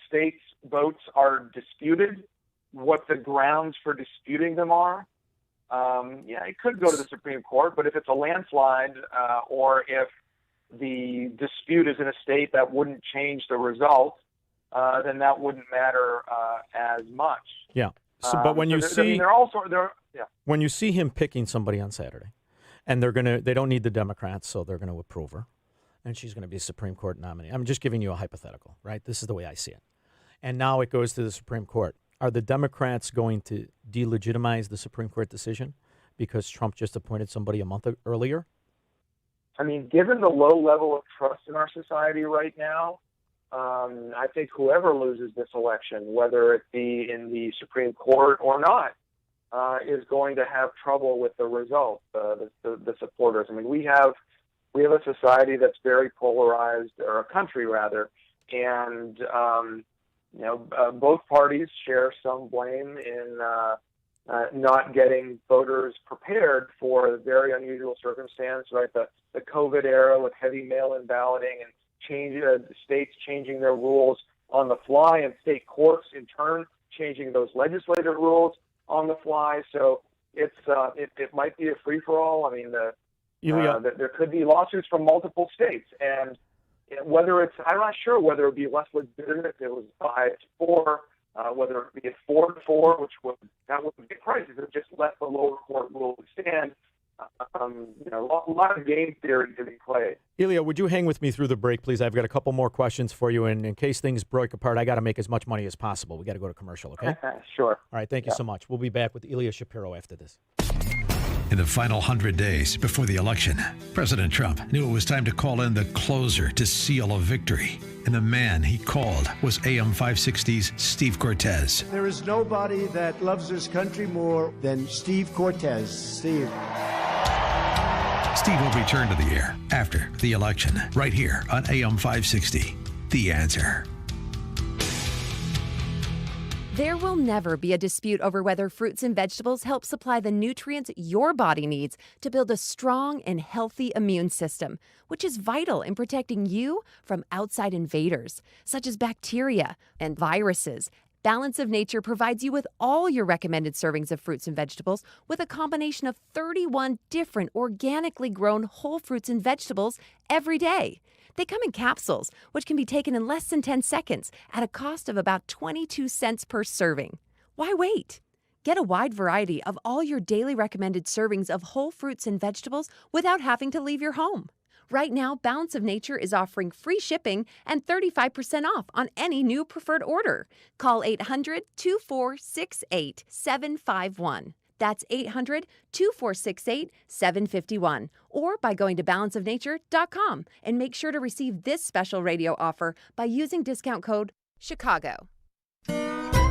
[SPEAKER 6] states' votes are disputed, what the grounds for disputing them are. It could go to the Supreme Court, but if it's a landslide or if the dispute is in a state that wouldn't change the result, then that wouldn't matter as much.
[SPEAKER 2] Yeah. So, but when you see, when you see him picking somebody on Saturday, and they don't need the Democrats, so they're going to approve her, and she's going to be a Supreme Court nominee. I'm just giving you a hypothetical, right? This is the way I see it. And now it goes to the Supreme Court. Are the Democrats going to delegitimize the Supreme Court decision because Trump just appointed somebody a month earlier?
[SPEAKER 6] I mean, given the low level of trust in our society right now, I think whoever loses this election, whether it be in the Supreme Court or not, is going to have trouble with the result, the supporters. I mean, we have a society that's very polarized, or a country rather, and both parties share some blame in not getting voters prepared for a very unusual circumstance, right? The COVID era with heavy mail-in balloting and states changing their rules on the fly, and state courts in turn changing those legislative rules on the fly. So it might be a free-for-all. I mean, there could be lawsuits from multiple states, and I'm not sure whether it would be less legitimate if it was 5-4, whether it would be a 4-4, that wouldn't be a crisis. It would just let the lower court rule stand. a lot of game theory to be played.
[SPEAKER 2] Ilya, would you hang with me through the break, please? I've got a couple more questions for you, and in case things break apart, I got to make as much money as possible. We got to go to commercial, okay?
[SPEAKER 6] Sure.
[SPEAKER 2] All right, thank you so much. We'll be back with Ilya Shapiro after this.
[SPEAKER 1] In the final 100 days before the election, President Trump knew it was time to call in the closer to seal a victory. And the man he called was AM 560's Steve Cortes.
[SPEAKER 7] There is nobody that loves this country more than Steve Cortes. Steve.
[SPEAKER 1] Steve will return to the air after the election, right here on AM 560. The Answer.
[SPEAKER 8] There will never be a dispute over whether fruits and vegetables help supply the nutrients your body needs to build a strong and healthy immune system, which is vital in protecting you from outside invaders, such as bacteria and viruses. Balance of Nature provides you with all your recommended servings of fruits and vegetables with a combination of 31 different organically grown whole fruits and vegetables every day. They come in capsules, which can be taken in less than 10 seconds at a cost of about 22 cents per serving. Why wait? Get a wide variety of all your daily recommended servings of whole fruits and vegetables without having to leave your home. Right now, Balance of Nature is offering free shipping and 35% off on any new preferred order. Call 800-2468-751. That's 800-2468-751. Or by going to balanceofnature.com and make sure to receive this special radio offer by using discount code CHICAGO.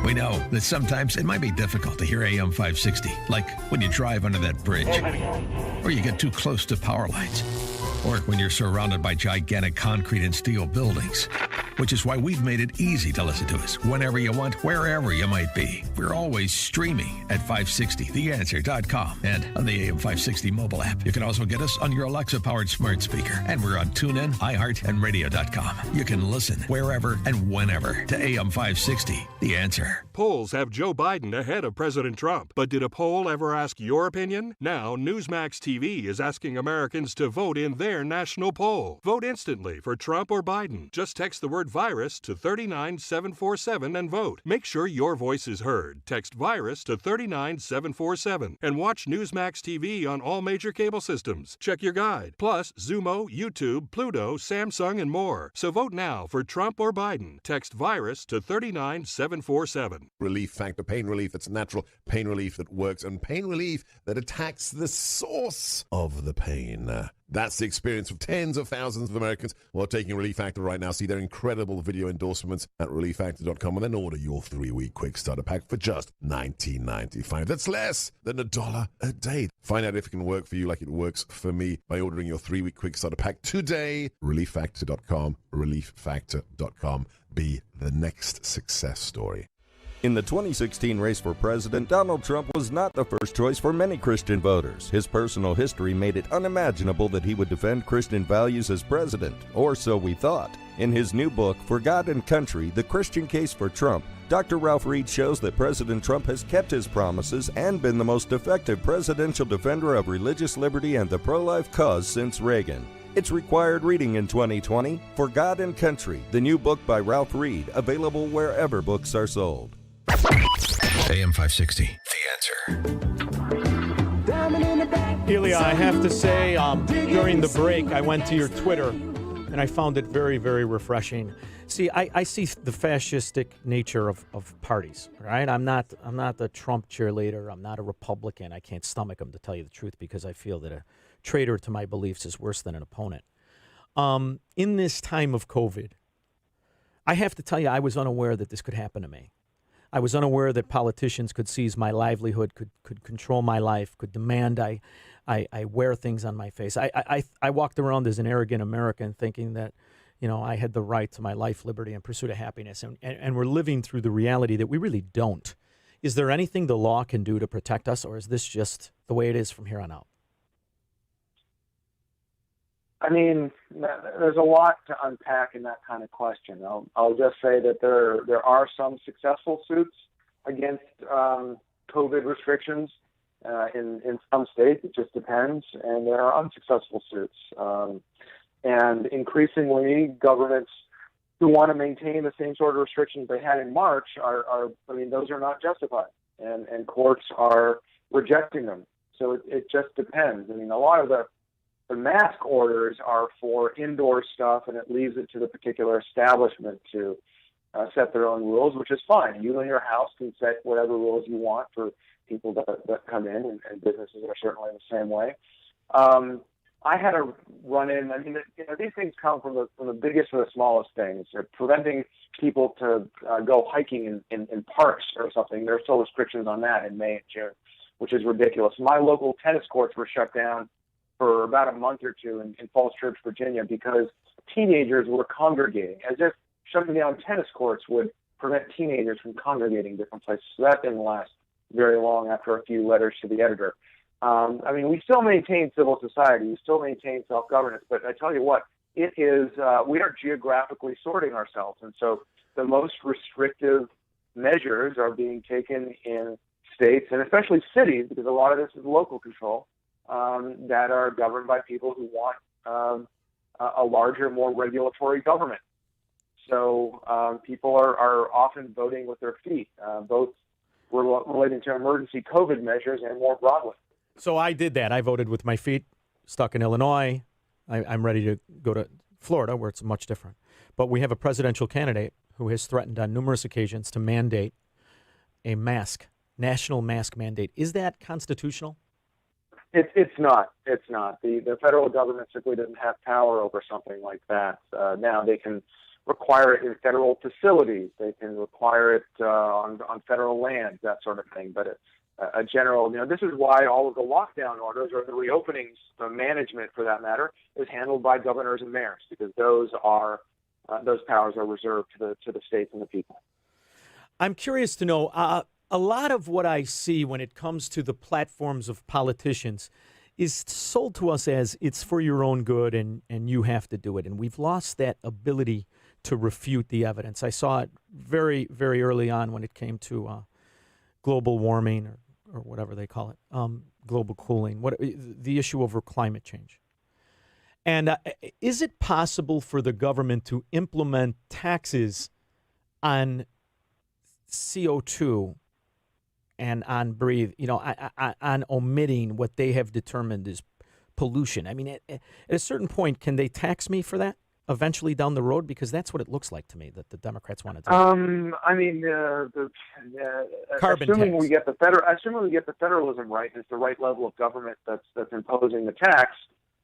[SPEAKER 1] We know that sometimes it might be difficult to hear AM 560, like when you drive under that bridge, or you get too close to power lines, or when you're surrounded by gigantic concrete and steel buildings, which is why we've made it easy to listen to us whenever you want, wherever you might be. We're always streaming at 560theanswer.com and on the AM 560 mobile app. You can also get us on your Alexa-powered smart speaker, and we're on TuneIn, iHeart, and Radio.com. You can listen wherever and whenever to AM 560, The Answer.
[SPEAKER 10] Polls have Joe Biden ahead of President Trump. But did a poll ever ask your opinion? Now, Newsmax TV is asking Americans to vote in their national poll. Vote instantly for Trump or Biden. Just text the word virus to 39747 and vote. Make sure your voice is heard. Text virus to 39747 and watch Newsmax TV on all major cable systems. Check your guide. Plus, Zumo, YouTube, Pluto, Samsung, and more. So vote now for Trump or Biden. Text virus to 39747.
[SPEAKER 11] Relief Factor, pain relief that's natural, pain relief that works, and pain relief that attacks the source of the pain. That's the experience of tens of thousands of Americans who are taking Relief Factor right now. See their incredible video endorsements at relieffactor.com and then order your 3-week quick starter pack for just $19.95. That's less than $1 a day. Find out if it can work for you like it works for me by ordering your 3-week quick starter pack today. Relieffactor.com, relieffactor.com. Be the next success story.
[SPEAKER 12] In the 2016 race for president, Donald Trump was not the first choice for many Christian voters. His personal history made it unimaginable that he would defend Christian values as president, or so we thought. In his new book, For God and Country, The Christian Case for Trump, Dr. Ralph Reed shows that President Trump has kept his promises and been the most effective presidential defender of religious liberty and the pro-life cause since Reagan. It's required reading in 2020. For God and Country, the new book by Ralph Reed, available wherever books are sold.
[SPEAKER 1] AM 560, The Answer.
[SPEAKER 2] Ilya, I have to say, during the break, I went to your Twitter, and I found it very, very refreshing. See, I see the fascistic nature of parties, right? I'm not the Trump cheerleader. I'm not a Republican. I can't stomach him, to tell you the truth, because I feel that a traitor to my beliefs is worse than an opponent. In this time of COVID, I have to tell you, I was unaware that this could happen to me. I was unaware that politicians could seize my livelihood, could control my life, could demand I wear things on my face. I walked around as an arrogant American thinking that, I had the right to my life, liberty, and pursuit of happiness. And we're living through the reality that we really don't. Is there anything the law can do to protect us, or is this just the way it is from here on out?
[SPEAKER 6] I mean, there's a lot to unpack in that kind of question. I'll just say that there are some successful suits against COVID restrictions in some states. It just depends. And there are unsuccessful suits. And increasingly, governments who want to maintain the same sort of restrictions they had in March those are not justified. And courts are rejecting them. So it just depends. I mean, a lot of the mask orders are for indoor stuff, and it leaves it to the particular establishment to set their own rules, which is fine. You in your house can set whatever rules you want for people that come in, and businesses are certainly the same way. I had a run-in. I mean, these things come from the biggest to the smallest things. They're preventing people to go hiking in parks or something. There are still restrictions on that in May and June, which is ridiculous. My local tennis courts were shut down for about a month or two in Falls Church, Virginia, because teenagers were congregating, as if shutting down tennis courts would prevent teenagers from congregating different places. So that didn't last very long after a few letters to the editor. I mean, we still maintain civil society. We still maintain self-governance. But I tell you what, it is we are geographically sorting ourselves. And so the most restrictive measures are being taken in states, and especially cities, because a lot of this is local control, that are governed by people who want a larger, more regulatory government. So people are often voting with their feet, both relating to emergency COVID measures and more broadly.
[SPEAKER 2] So I did that. I voted with my feet, stuck in Illinois. I'm ready to go to Florida, where it's much different. But we have a presidential candidate who has threatened on numerous occasions to mandate a national mask mandate. Is that constitutional?
[SPEAKER 6] It's not. It's not. The federal government simply doesn't have power over something like that. Now they can require it in federal facilities. They can require it on federal land, that sort of thing. But a general, this is why all of the lockdown orders or the reopenings, the management for that matter, is handled by governors and mayors, because those powers are reserved to the states and the people.
[SPEAKER 2] I'm curious to know, a lot of what I see when it comes to the platforms of politicians is sold to us as it's for your own good and you have to do it. And we've lost that ability to refute the evidence. I saw it very, very early on when it came to global warming or whatever they call it, global cooling, the issue over climate change. And is it possible for the government to implement taxes on CO2 and on on omitting what they have determined is pollution? I mean, at a certain point, can they tax me for that eventually down the road? Because that's what it looks like to me that the Democrats want to do.
[SPEAKER 6] I mean,
[SPEAKER 2] carbon
[SPEAKER 6] assuming
[SPEAKER 2] tax.
[SPEAKER 6] we get the federalism right, and it's the right level of government that's imposing the tax,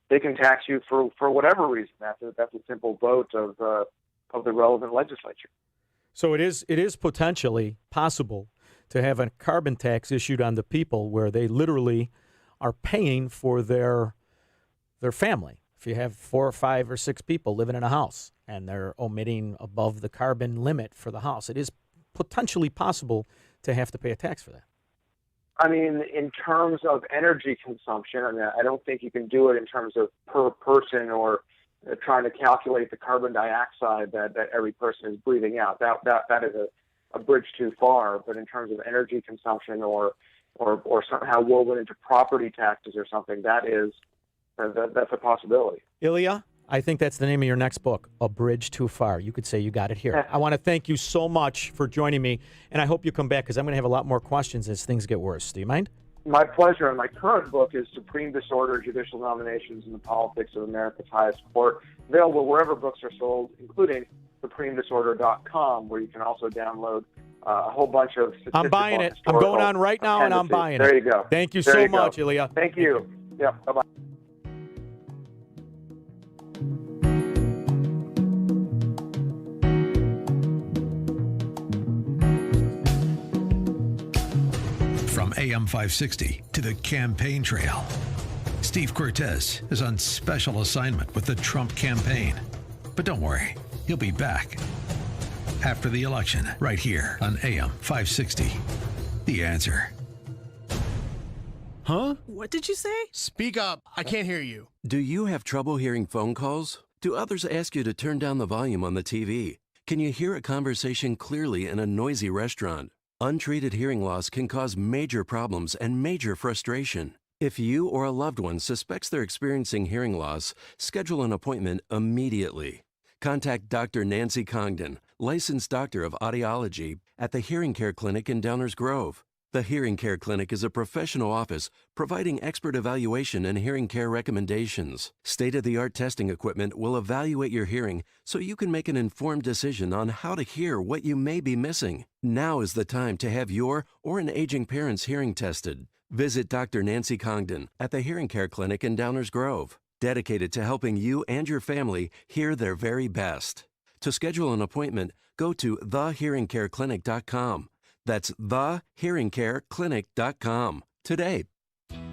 [SPEAKER 6] they can tax you for whatever reason. That's a simple vote of the relevant legislature.
[SPEAKER 2] So it is potentially possible to have a carbon tax issued on the people where they literally are paying for their family. If you have 4 or 5 or 6 people living in a house and they're omitting above the carbon limit for the house, it is potentially possible to have to pay a tax for that.
[SPEAKER 6] I mean, in terms of energy consumption, I don't think you can do it in terms of per person or trying to calculate the carbon dioxide that every person is breathing out. That is a bridge too far. But in terms of energy consumption or somehow woven into property taxes or something, that's a possibility.
[SPEAKER 2] Ilya, I think that's the name of your next book, A Bridge Too Far. You could say you got it here. I want to thank you so much for joining me, and I hope you come back because I'm going to have a lot more questions as things get worse. Do you mind?
[SPEAKER 6] My pleasure. And my current book is Supreme Disorder, Judicial Nominations in the Politics of America's Highest Court, available wherever books are sold, including supremedisorder.com, where you can also download a whole bunch of statistical.
[SPEAKER 2] I'm buying it. I'm going on right now, and I'm buying it.
[SPEAKER 6] There you go.
[SPEAKER 2] Thank you so much, Ilya.
[SPEAKER 6] Thank you. Yeah, bye-bye.
[SPEAKER 1] From AM 560 to the campaign trail, Steve Cortez is on special assignment with the Trump campaign. But don't worry, he'll be back after the election right here on AM 560. The Answer.
[SPEAKER 9] Huh?
[SPEAKER 13] What did you say?
[SPEAKER 9] Speak up. I can't hear you.
[SPEAKER 16] Do you have trouble hearing phone calls? Do others ask you to turn down the volume on the TV? Can you hear a conversation clearly in a noisy restaurant? Untreated hearing loss can cause major problems and major frustration. If you or a loved one suspects they're experiencing hearing loss, schedule an appointment immediately. Contact Dr. Nancy Congdon, licensed doctor of audiology at the Hearing Care Clinic in Downers Grove. The Hearing Care Clinic is a professional office providing expert evaluation and hearing care recommendations. State-of-the-art testing equipment will evaluate your hearing so you can make an informed decision on how to hear what you may be missing. Now is the time to have your or an aging parent's hearing tested. Visit Dr. Nancy Congdon at the Hearing Care Clinic in Downers Grove, dedicated to helping you and your family hear their very best. To schedule an appointment, go to thehearingcareclinic.com. That's thehearingcareclinic.com today.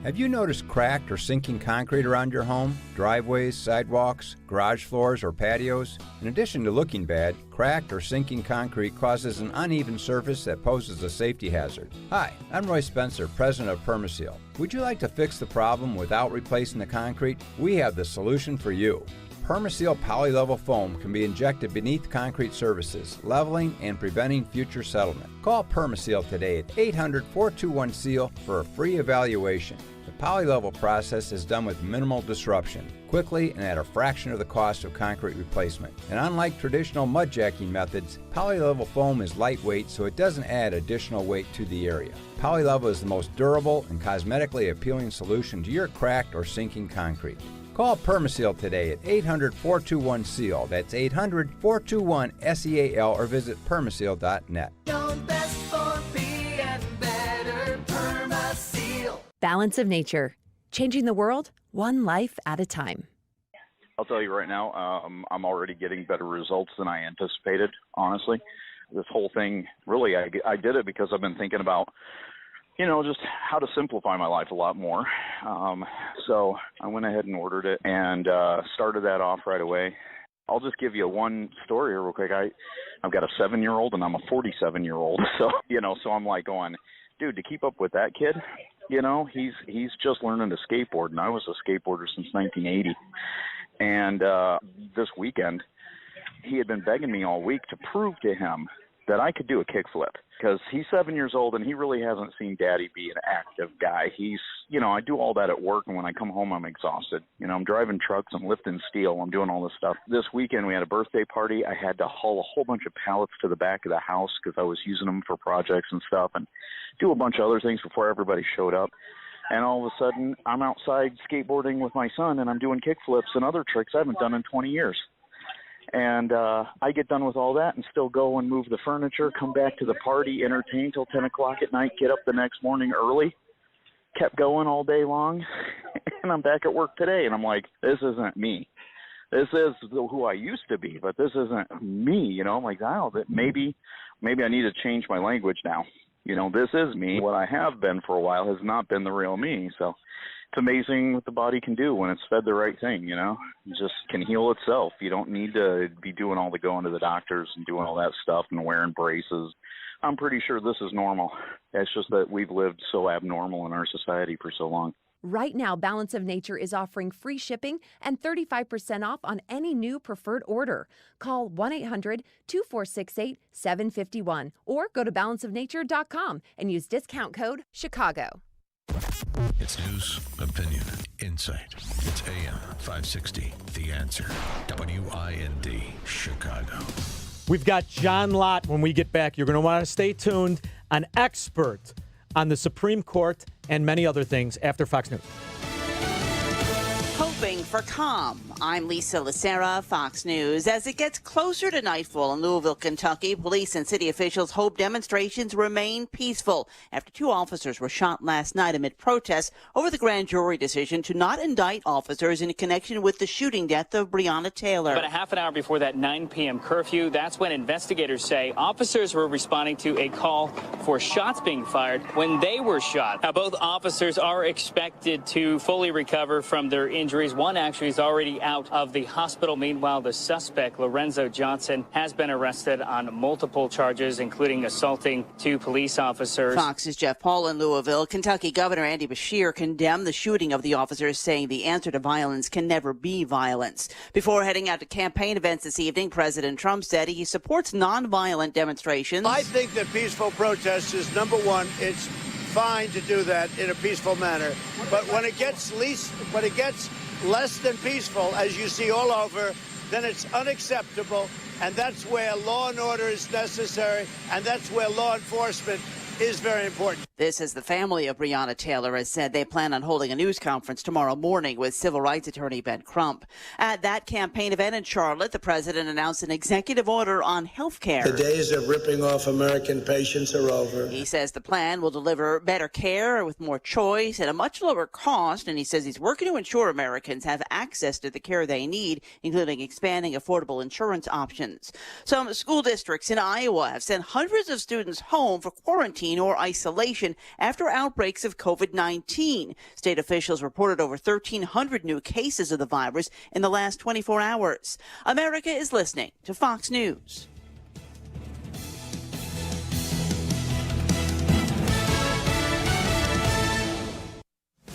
[SPEAKER 13] Have you noticed cracked or sinking concrete around your home, driveways, sidewalks, garage floors, or patios? In addition to looking bad, cracked or sinking concrete causes an uneven surface that poses a safety hazard. Hi, I'm Roy Spencer, president of Permaseal. Would you like to fix the problem without replacing the concrete? We have the solution for you. Permaseal polylevel foam can be injected beneath concrete surfaces, leveling and preventing future settlement. Call Permaseal today at 800-421-SEAL for a free evaluation. The polylevel process is done with minimal disruption, quickly and at a fraction of the cost of concrete replacement. And unlike traditional mud jacking methods, polylevel foam is lightweight so it doesn't add additional weight to the area. Polylevel is the most durable and cosmetically appealing solution to your cracked or sinking concrete. Call Permaseal today at 800-421-SEAL. That's 800-421-SEAL or visit permaseal.net.
[SPEAKER 8] Balance of Nature, changing the world one life at a time.
[SPEAKER 14] I'll tell you right now, I'm already getting better results than I anticipated, honestly. This whole thing, really, I did it because I've been thinking about, just how to simplify my life a lot more. So I went ahead and ordered it and started that off right away. I'll just give you one story real quick. I've got a 7-year-old and I'm a 47-year-old. So, so I'm like going, dude, to keep up with that kid, he's just learning to skateboard. And I was a skateboarder since 1980. And this weekend, he had been begging me all week to prove to him that I could do a kickflip, because he's 7 years old and he really hasn't seen Daddy be an active guy. He's, I do all that at work, and when I come home, I'm exhausted. I'm driving trucks, I'm lifting steel, I'm doing all this stuff. This weekend, we had a birthday party. I had to haul a whole bunch of pallets to the back of the house because I was using them for projects and stuff, and do a bunch of other things before everybody showed up. And all of a sudden, I'm outside skateboarding with my son, and I'm doing kickflips and other tricks I haven't done in 20 years. And I get done with all that and still go and move the furniture, come back to the party, entertain till 10 o'clock at night, get up the next morning early, kept going all day long, and I'm back at work today. And I'm like, this isn't me. This is who I used to be, but this isn't me. I'm like, oh, maybe I need to change my language now. This is me. What I have been for a while has not been the real me. So it's amazing what the body can do when it's fed the right thing, It just can heal itself. You don't need to be doing all the going to the doctors and doing all that stuff and wearing braces. I'm pretty sure this is normal. It's just that we've lived so abnormal in our society for so long.
[SPEAKER 8] Right now, Balance of Nature is offering free shipping and 35% off on any new preferred order. Call 1-800-2468-751 or go to balanceofnature.com and use discount code Chicago.
[SPEAKER 1] It's news, opinion, insight. It's AM 560, The Answer. WIND, Chicago.
[SPEAKER 2] We've got John Lott when we get back. You're going to want to stay tuned. An expert on the Supreme Court and many other things after Fox News.
[SPEAKER 15] Hoping for calm. I'm Lisa Lacera, Fox News. As it gets closer to nightfall in Louisville, Kentucky, police and city officials hope demonstrations remain peaceful after 2 officers were shot last night amid protests over the grand jury decision to not indict officers in connection with the shooting death of Breonna Taylor.
[SPEAKER 17] About a half an hour before that 9 p.m. curfew, that's when investigators say officers were responding to a call for shots being fired when they were shot. Now, both officers are expected to fully recover from their injuries. One actually is already out of the hospital. Meanwhile, the suspect, Lorenzo Johnson, has been arrested on multiple charges, including assaulting 2 police officers.
[SPEAKER 15] Fox's Jeff Paul in Louisville. Kentucky Governor Andy Beshear condemned the shooting of the officers, saying the answer to violence can never be violence. Before heading out to campaign events this evening, President Trump said he supports nonviolent demonstrations.
[SPEAKER 7] I think that peaceful protest is number one. It's fine to do that in a peaceful manner. But when it gets less than peaceful, as you see all over, then it's unacceptable, and that's where law and order is necessary, and that's where law enforcement is very important.
[SPEAKER 15] This is the family of Breonna Taylor has said they plan on holding a news conference tomorrow morning with civil rights attorney Ben Crump. At that campaign event in Charlotte, the president announced an executive order on health care.
[SPEAKER 18] The days of ripping off American patients are over.
[SPEAKER 15] He says the plan will deliver better care with more choice at a much lower cost, and he says he's working to ensure Americans have access to the care they need, including expanding affordable insurance options. Some school districts in Iowa have sent hundreds of students home for quarantine or isolation after outbreaks of COVID-19. State officials reported over 1,300 new cases of the virus in the last 24 hours. America is listening to Fox News.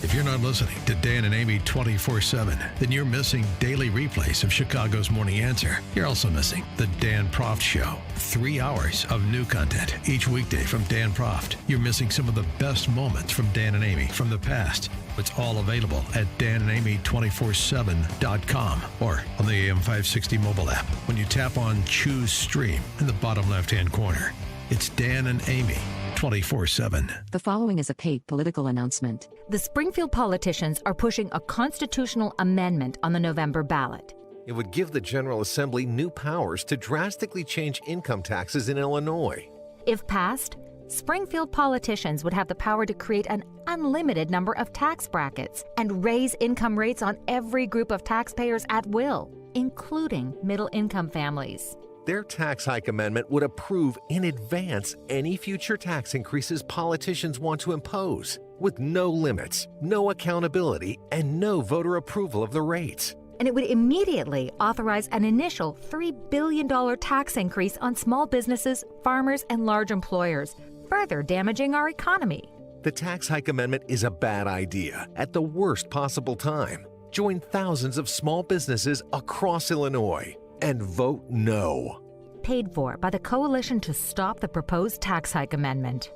[SPEAKER 1] If you're not listening to Dan and Amy 24/7, then you're missing daily replays of Chicago's Morning Answer. You're also missing the Dan Proft Show. 3 hours of new content each weekday from Dan Proft. You're missing some of the best moments from Dan and Amy from the past. It's all available at danandamy247.com or on the AM 560 mobile app when you tap on Choose Stream in the bottom left-hand corner. It's Dan and Amy 24/7.
[SPEAKER 19] The following is a paid political announcement.
[SPEAKER 20] The Springfield politicians are pushing a constitutional amendment on the November ballot.
[SPEAKER 21] It would give the General Assembly new powers to drastically change income taxes in Illinois.
[SPEAKER 20] If passed, Springfield politicians would have the power to create an unlimited number of tax brackets and raise income rates on every group of taxpayers at will, including middle-income families.
[SPEAKER 21] Their tax hike amendment would approve in advance any future tax increases politicians want to impose, with no limits, no accountability, and no voter approval of the rates.
[SPEAKER 20] And it would immediately authorize an initial $3 billion tax increase on small businesses, farmers, and large employers, further damaging our economy.
[SPEAKER 21] The tax hike amendment is a bad idea at the worst possible time. Join thousands of small businesses across Illinois and vote no.
[SPEAKER 20] Paid for by the Coalition to Stop the Proposed Tax Hike Amendment.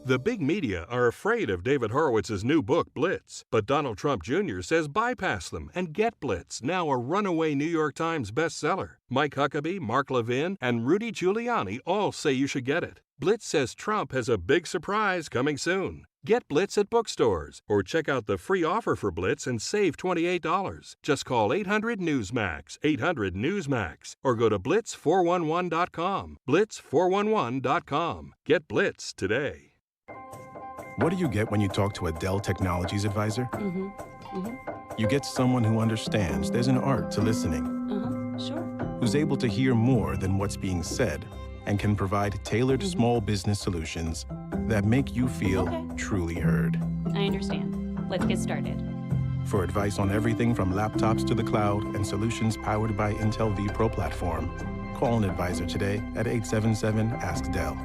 [SPEAKER 10] The big media are afraid of David Horowitz's new book, Blitz. But Donald Trump Jr. says bypass them and get Blitz, now a runaway New York Times bestseller. Mike Huckabee, Mark Levin, and Rudy Giuliani all say you should get it. Blitz says Trump has a big surprise coming soon. Get Blitz at bookstores or check out the free offer for Blitz and save $28. Just call 800-NEWSMAX, 800-NEWSMAX, or go to blitz411.com, blitz411.com. Get Blitz today.
[SPEAKER 22] What do you get when you talk to a Dell Technologies advisor? You get someone who understands there's an art to listening.
[SPEAKER 26] Sure.
[SPEAKER 22] Who's able to hear more than what's being said and can provide tailored small business solutions that make you feel truly heard.
[SPEAKER 26] I understand. Let's get started.
[SPEAKER 22] For advice on everything from laptops to the cloud and solutions powered by Intel vPro platform, call an advisor today at 877-ASK-DELL.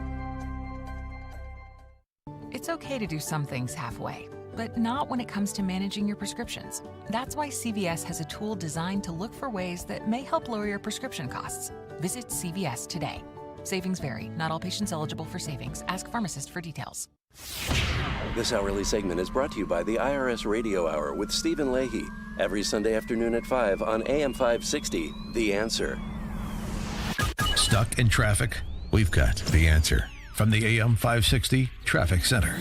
[SPEAKER 27] It's okay to do some things halfway, but not when it comes to managing your prescriptions. That's why CVS has a tool designed to look for ways that may help lower your prescription costs. Visit CVS today. Savings vary. Not all patients eligible for savings. Ask pharmacist for details.
[SPEAKER 16] This hourly segment is brought to you by the IRS Radio Hour with Stephen Leahy. Every Sunday afternoon at 5 on AM 560, The Answer.
[SPEAKER 1] Stuck in traffic? We've got the answer. From the AM 560 Traffic Center.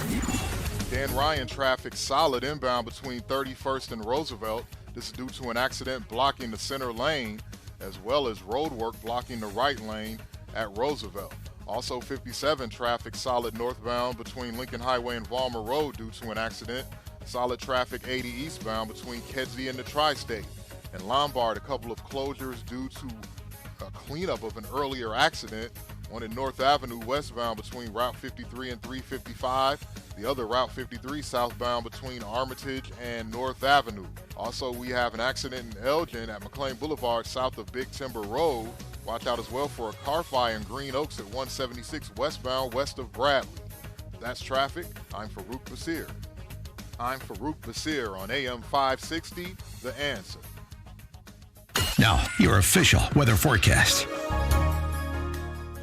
[SPEAKER 25] Dan Ryan traffic solid inbound between 31st and Roosevelt. This is due to an accident blocking the center lane, as well as road work blocking the right lane at Roosevelt. Also 57 traffic solid northbound between Lincoln Highway and Vollmer Road due to an accident. Solid traffic 80 eastbound between Kedzie and the Tri-State. And Lombard, a couple of closures due to a cleanup of an earlier accident. One at North Avenue westbound between Route 53 and 355. The other Route 53 southbound between Armitage and North Avenue. Also, we have an accident in Elgin at McLean Boulevard south of Big Timber Road. Watch out as well for a car fire in Green Oaks at 176 westbound west of Bradley. That's traffic. I'm Farouk Basir. On AM 560, The Answer.
[SPEAKER 1] Now, your official weather forecast.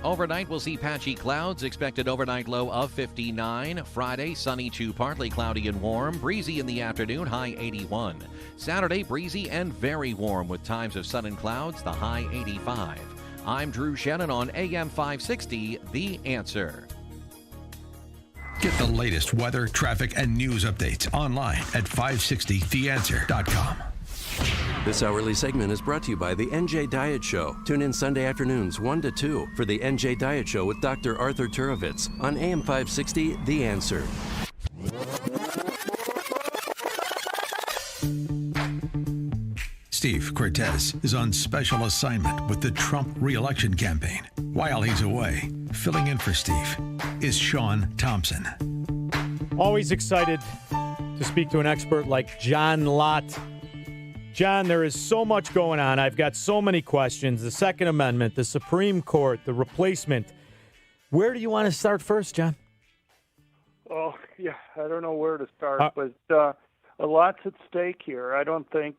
[SPEAKER 3] Overnight, we'll see patchy clouds. Expected overnight low of 59. Friday, sunny to partly cloudy and warm. Breezy in the afternoon, high 81. Saturday, breezy and very warm with times of sun and clouds, the high 85. I'm Drew Shannon on AM 560, The Answer.
[SPEAKER 1] Get the latest weather, traffic, and news updates online at 560theanswer.com.
[SPEAKER 16] This hourly segment is brought to you by the NJ Diet Show. Tune in Sunday afternoons 1 to 2 for the NJ Diet Show with Dr. Arthur Turovitz on AM 560, The Answer.
[SPEAKER 1] Steve Cortez is on special assignment with the Trump re-election campaign. While he's away, filling in for Steve is Sean Thompson.
[SPEAKER 2] Always excited to speak to an expert like John Lott. John, there is so much going on. I've got so many questions. The Second Amendment, the Supreme Court, the replacement. Where do you want to start first, John?
[SPEAKER 4] Oh, yeah, I don't know where to start, but a lot's at stake here. I don't think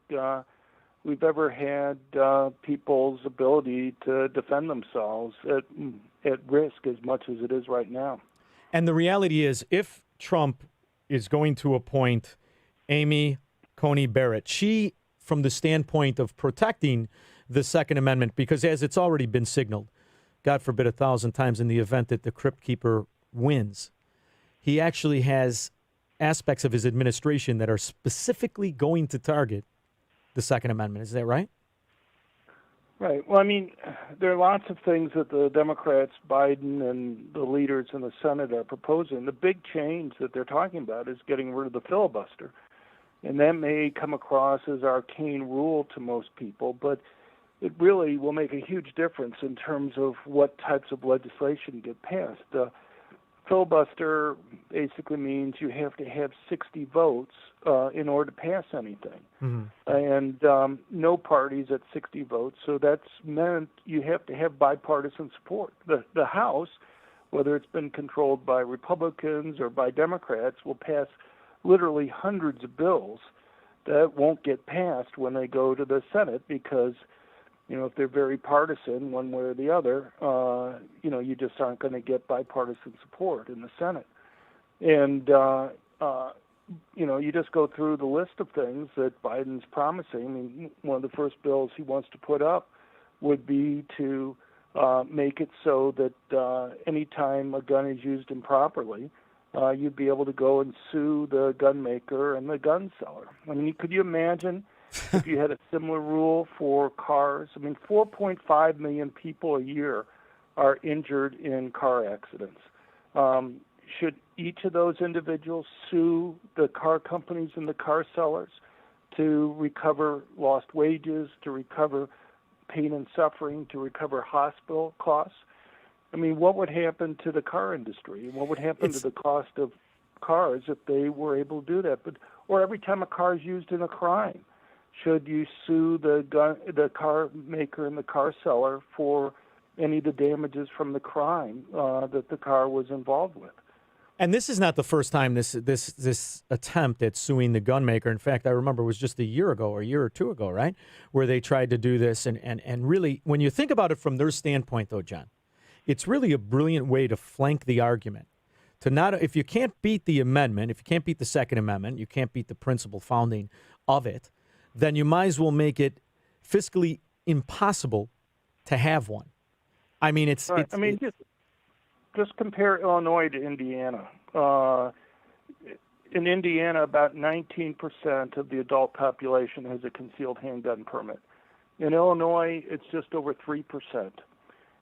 [SPEAKER 4] we've ever had people's ability to defend themselves at risk as much as it is right now.
[SPEAKER 2] And the reality is, if Trump is going to appoint Amy Coney Barrett, she, from the standpoint of protecting the Second Amendment, because as it's already been signaled, God forbid 1,000 times in the event that the Crypt Keeper wins, he actually has aspects of his administration that are specifically going to target the Second Amendment. Is that right?
[SPEAKER 4] Right. Well, I mean, there are lots of things that the Democrats, Biden, and the leaders in the Senate are proposing. The big change that they're talking about is getting rid of the filibuster. And that may come across as arcane rule to most people, but it really will make a huge difference in terms of what types of legislation get passed. Filibuster basically means you have to have 60 votes in order to pass anything. And no parties at 60 votes, so that's meant you have to have bipartisan support. The House, whether it's been controlled by Republicans or by Democrats, will pass literally hundreds of bills that won't get passed when they go to the Senate because, you know, if they're very partisan one way or the other, you know, you just aren't going to get bipartisan support in the Senate. And, you know, you just go through the list of things that Biden's promising. I mean, one of the first bills he wants to put up would be to make it so that any time a gun is used improperly, you'd be able to go and sue the gun maker and the gun seller. I mean, could you imagine if you had a similar rule for cars? I mean, 4.5 million people a year are injured in car accidents. Should each of those individuals sue the car companies and the car sellers to recover lost wages, to recover pain and suffering, to recover hospital costs? I mean, what would happen to the car industry? What would happen to the cost of cars if they were able to do that? Or every time a car is used in a crime, should you sue the car maker and the car seller for any of the damages from the crime that the car was involved with?
[SPEAKER 2] And this is not the first time this attempt at suing the gun maker. In fact, I remember it was just a year ago or a year or two ago, right, where they tried to do this. And really, when you think about it from their standpoint, though, John, it's really a brilliant way to flank the argument. To not, if you can't beat the amendment, if you can't beat the Second Amendment, you can't beat the principal founding of it, then you might as well make it fiscally impossible to have one. I mean,
[SPEAKER 4] just compare Illinois to Indiana. In Indiana, about 19% of the adult population has a concealed handgun permit. In Illinois, it's just over 3%.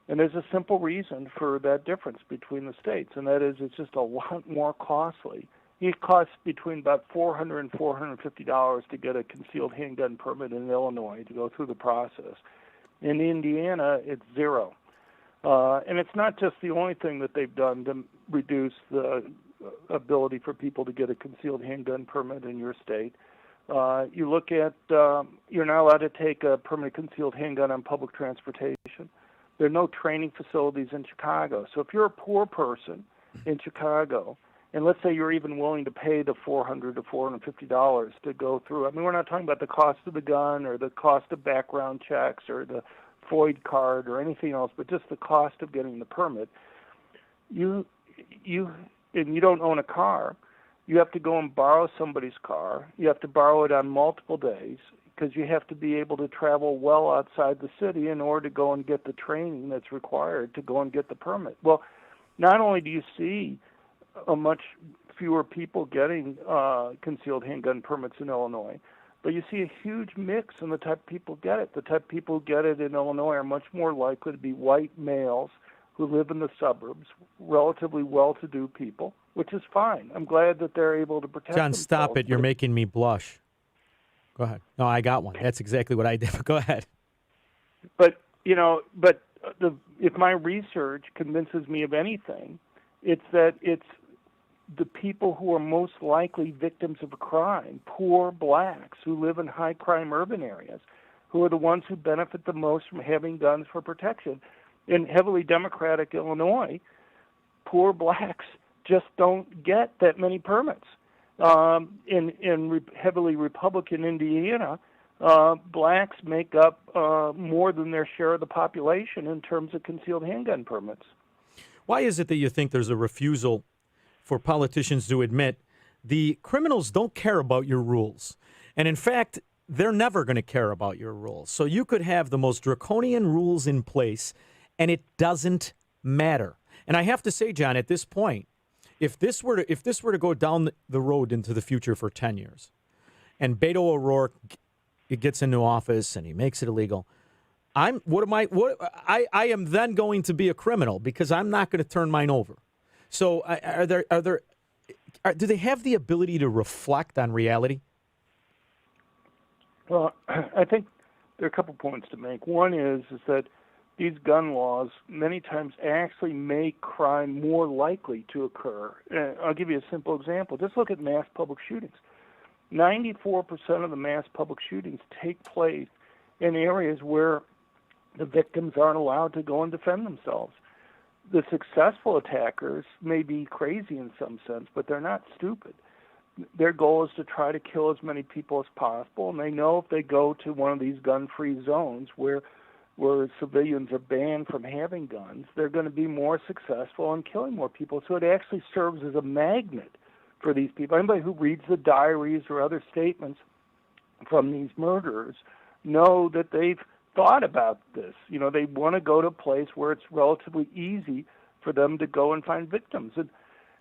[SPEAKER 4] And there's a simple reason for that difference between the states, and that is it's just a lot more costly. It costs between about $400 and $450 to get a concealed handgun permit in Illinois to go through the process. In Indiana, it's zero. And it's not just the only thing that they've done to reduce the ability for people to get a concealed handgun permit in your state. You look at, you're not allowed to take a permanent concealed handgun on public transportation. There are no training facilities in Chicago. So if you're a poor person in Chicago, and let's say you're even willing to pay the $400 to $450 to go through, I mean, we're not talking about the cost of the gun or the cost of background checks or the FOID card or anything else, but just the cost of getting the permit. And you don't own a car. You have to go and borrow somebody's car. You have to borrow it on multiple days because you have to be able to travel well outside the city in order to go and get the training that's required to go and get the permit. Well, not only do you see a much fewer people getting concealed handgun permits in Illinois. But you see a huge mix in the type of people get it. The type of people who get it in Illinois are much more likely to be white males who live in the suburbs, relatively well-to-do people, which is fine. I'm glad that they're able to protect
[SPEAKER 2] John,
[SPEAKER 4] themselves.
[SPEAKER 2] stop it. You're making me blush. Go ahead. No, I got one. That's exactly what I did. Go ahead.
[SPEAKER 4] But, if my research convinces me of anything, it's that it's the people who are most likely victims of a crime, poor blacks who live in high-crime urban areas, who are the ones who benefit the most from having guns for protection. In heavily Democratic Illinois, poor blacks just don't get that many permits. In heavily Republican Indiana, blacks make up more than their share of the population in terms of concealed handgun permits.
[SPEAKER 2] Why is it that you think there's a refusal for politicians to admit the criminals don't care about your rules? And in fact, they're never going to care about your rules. So you could have the most draconian rules in place, and it doesn't matter. And I have to say, John, at this point, if this were to go down the road into the future for 10 years, and Beto O'Rourke gets into office and he makes it illegal, I am then going to be a criminal because I'm not going to turn mine over. So do they have the ability to reflect on reality?
[SPEAKER 4] Well, I think there are a couple points to make. One is that these gun laws many times actually make crime more likely to occur. I'll give you a simple example. Just look at mass public shootings. 94% of the mass public shootings take place in areas where the victims aren't allowed to go and defend themselves. The successful attackers may be crazy in some sense, but they're not stupid. Their goal is to try to kill as many people as possible, and they know if they go to one of these gun-free zones where civilians are banned from having guns, they're going to be more successful in killing more people. So it actually serves as a magnet for these people. Anybody who reads the diaries or other statements from these murderers know that they've thought about this. They want to go to a place where it's relatively easy for them to go and find victims.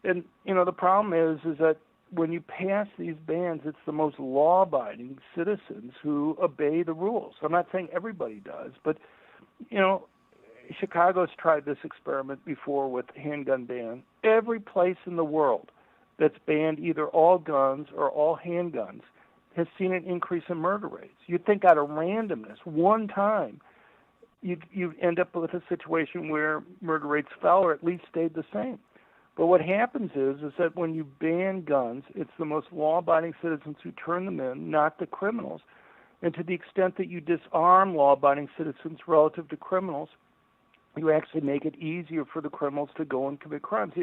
[SPEAKER 4] And the problem is that when you pass these bans, it's the most law-abiding citizens who obey the rules. I'm not saying everybody does, but, Chicago's tried this experiment before with handgun ban. Every place in the world that's banned either all guns or all handguns has seen an increase in murder rates. You'd think out of randomness, one time, you'd end up with a situation where murder rates fell or at least stayed the same. But what happens is that when you ban guns, it's the most law-abiding citizens who turn them in, not the criminals. And to the extent that you disarm law-abiding citizens relative to criminals, you actually make it easier for the criminals to go and commit crimes.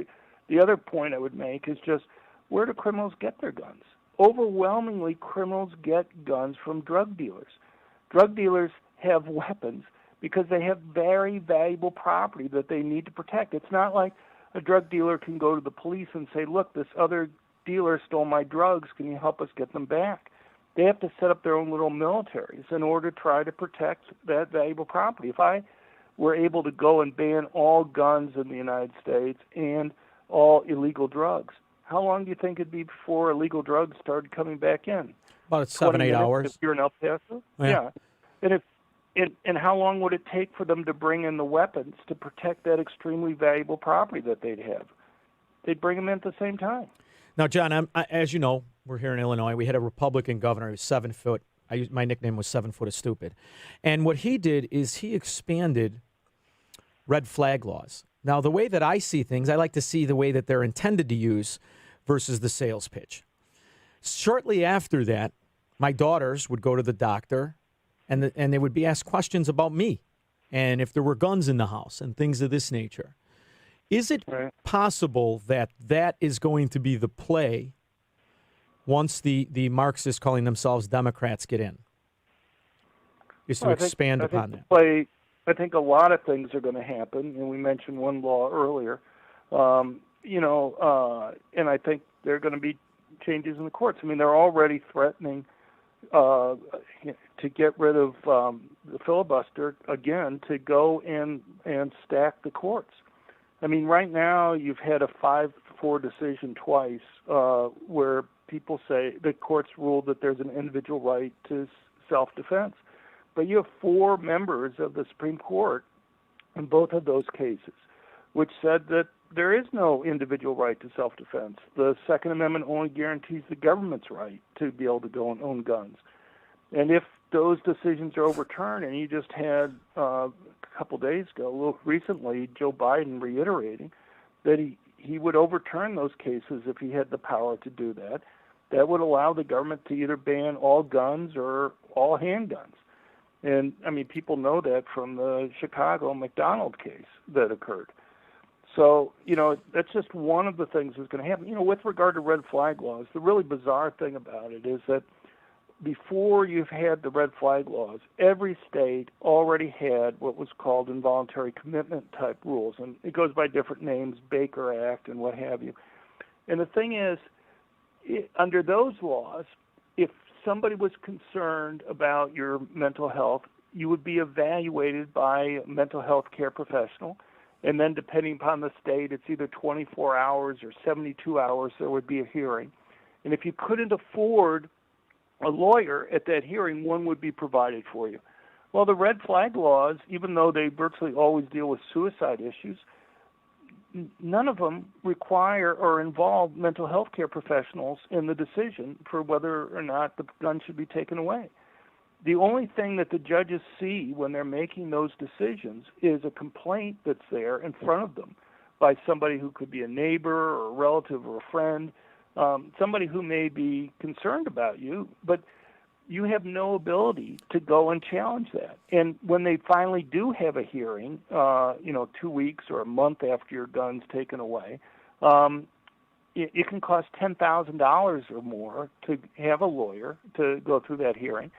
[SPEAKER 4] The other point I would make is just, where do criminals get their guns? Overwhelmingly, criminals get guns from drug dealers. Drug dealers have weapons because they have very valuable property that they need to protect. It's not like a drug dealer can go to the police and say, look, this other dealer stole my drugs. Can you help us get them back? They have to set up their own little militaries in order to try to protect that valuable property. If I were able to go and ban all guns in the United States and all illegal drugs, how long do you think it'd be before illegal drugs started coming back in?
[SPEAKER 2] About 7-8 hours.
[SPEAKER 4] If you're in El Paso?
[SPEAKER 2] Yeah.
[SPEAKER 4] And how long would it take for them to bring in the weapons to protect that extremely valuable property that they'd have? They'd bring them in at the same time.
[SPEAKER 2] Now, John, as you know, we're here in Illinois. We had a Republican governor who was 7 foot. My nickname was 7 foot of stupid. And what he did is he expanded red flag laws. Now, the way that I see things, I like to see the way that they're intended to use versus the sales pitch. Shortly after that, my daughters would go to the doctor, and they would be asked questions about me and if there were guns in the house and things of this nature. Is it possible that that is going to be the play once the Marxists calling themselves Democrats get in? Is to expand upon that?
[SPEAKER 4] I think a lot of things are going to happen, and we mentioned one law earlier. And I think there are going to be changes in the courts. I mean, they're already threatening to get rid of the filibuster again, to go and stack the courts. I mean, right now you've had a 4-4 decision twice, where people say the courts ruled that there's an individual right to self-defense. But you have 4 members of the Supreme Court in both of those cases, which said that there is no individual right to self-defense. The Second Amendment only guarantees the government's right to be able to go and own guns. And if those decisions are overturned, and you just had a couple days ago, a little recently, Joe Biden reiterating that he would overturn those cases if he had the power to do that, that would allow the government to either ban all guns or all handguns. And, I mean, people know that from the Chicago McDonald case that occurred. So, that's just one of the things that's going to happen. With regard to red flag laws, the really bizarre thing about it is that before you've had the red flag laws, every state already had what was called involuntary commitment type rules. And it goes by different names, Baker Act and what have you. And the thing is, under those laws, if somebody was concerned about your mental health, you would be evaluated by a mental health care professional. And then depending upon the state, it's either 24 hours or 72 hours, there would be a hearing. And if you couldn't afford a lawyer at that hearing, one would be provided for you. Well, the red flag laws, even though they virtually always deal with suicide issues, none of them require or involve mental health care professionals in the decision for whether or not the gun should be taken away. The only thing that the judges see when they're making those decisions is a complaint that's there in front of them by somebody who could be a neighbor or a relative or a friend, somebody who may be concerned about you, but you have no ability to go and challenge that. And when they finally do have a hearing, 2 weeks or a month after your gun's taken away, it can cost $10,000 or more to have a lawyer to go through that hearing.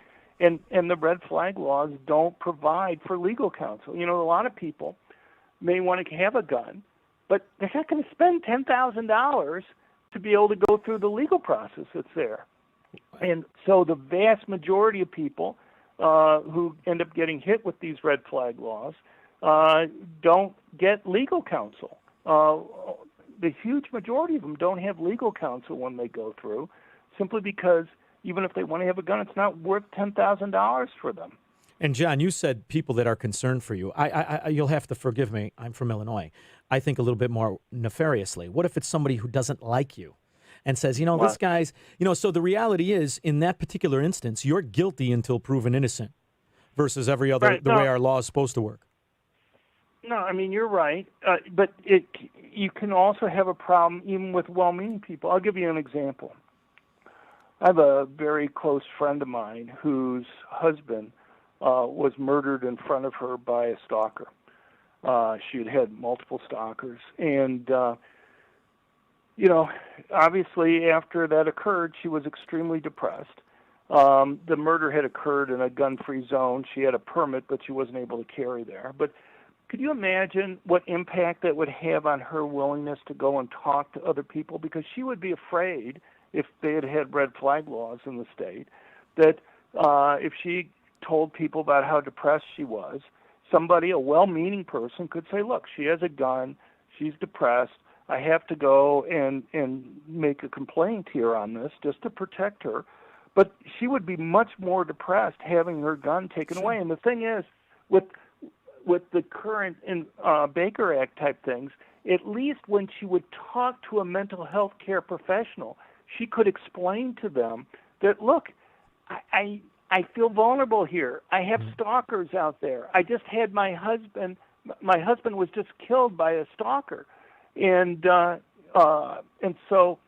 [SPEAKER 4] And the red flag laws don't provide for legal counsel. A lot of people may want to have a gun, but they're not going to spend $10,000 to be able to go through the legal process that's there. And so the vast majority of people who end up getting hit with these red flag laws don't get legal counsel. The huge majority of them don't have legal counsel when they go through, simply because even if they want to have a gun, it's not worth $10,000 for them.
[SPEAKER 2] And John, you said people that are concerned for you. You'll have to forgive me. I'm from Illinois. I think a little bit more nefariously. What if it's somebody who doesn't like you and says, this guy's, so the reality is, in that particular instance, you're guilty until proven innocent versus every other, the way our law is supposed to work.
[SPEAKER 4] No, I mean, you're right. But you can also have a problem even with well-meaning people. I'll give you an example. I have a very close friend of mine whose husband was murdered in front of her by a stalker. She had had multiple stalkers. And, obviously after that occurred, she was extremely depressed. The murder had occurred in a gun-free zone. She had a permit, but she wasn't able to carry there. But could you imagine what impact that would have on her willingness to go and talk to other people? Because she would be afraid, if they had had red flag laws in the state, that if she told people about how depressed she was, somebody, a well-meaning person, could say, look, she has a gun, she's depressed, I have to go and make a complaint here on this just to protect her. But she would be much more depressed having her gun taken away. And the thing is, with the current Baker Act type things, at least when she would talk to a mental health care professional, she could explain to them that, look, I feel vulnerable here. I have stalkers out there. I just had my husband was just killed by a stalker. And so,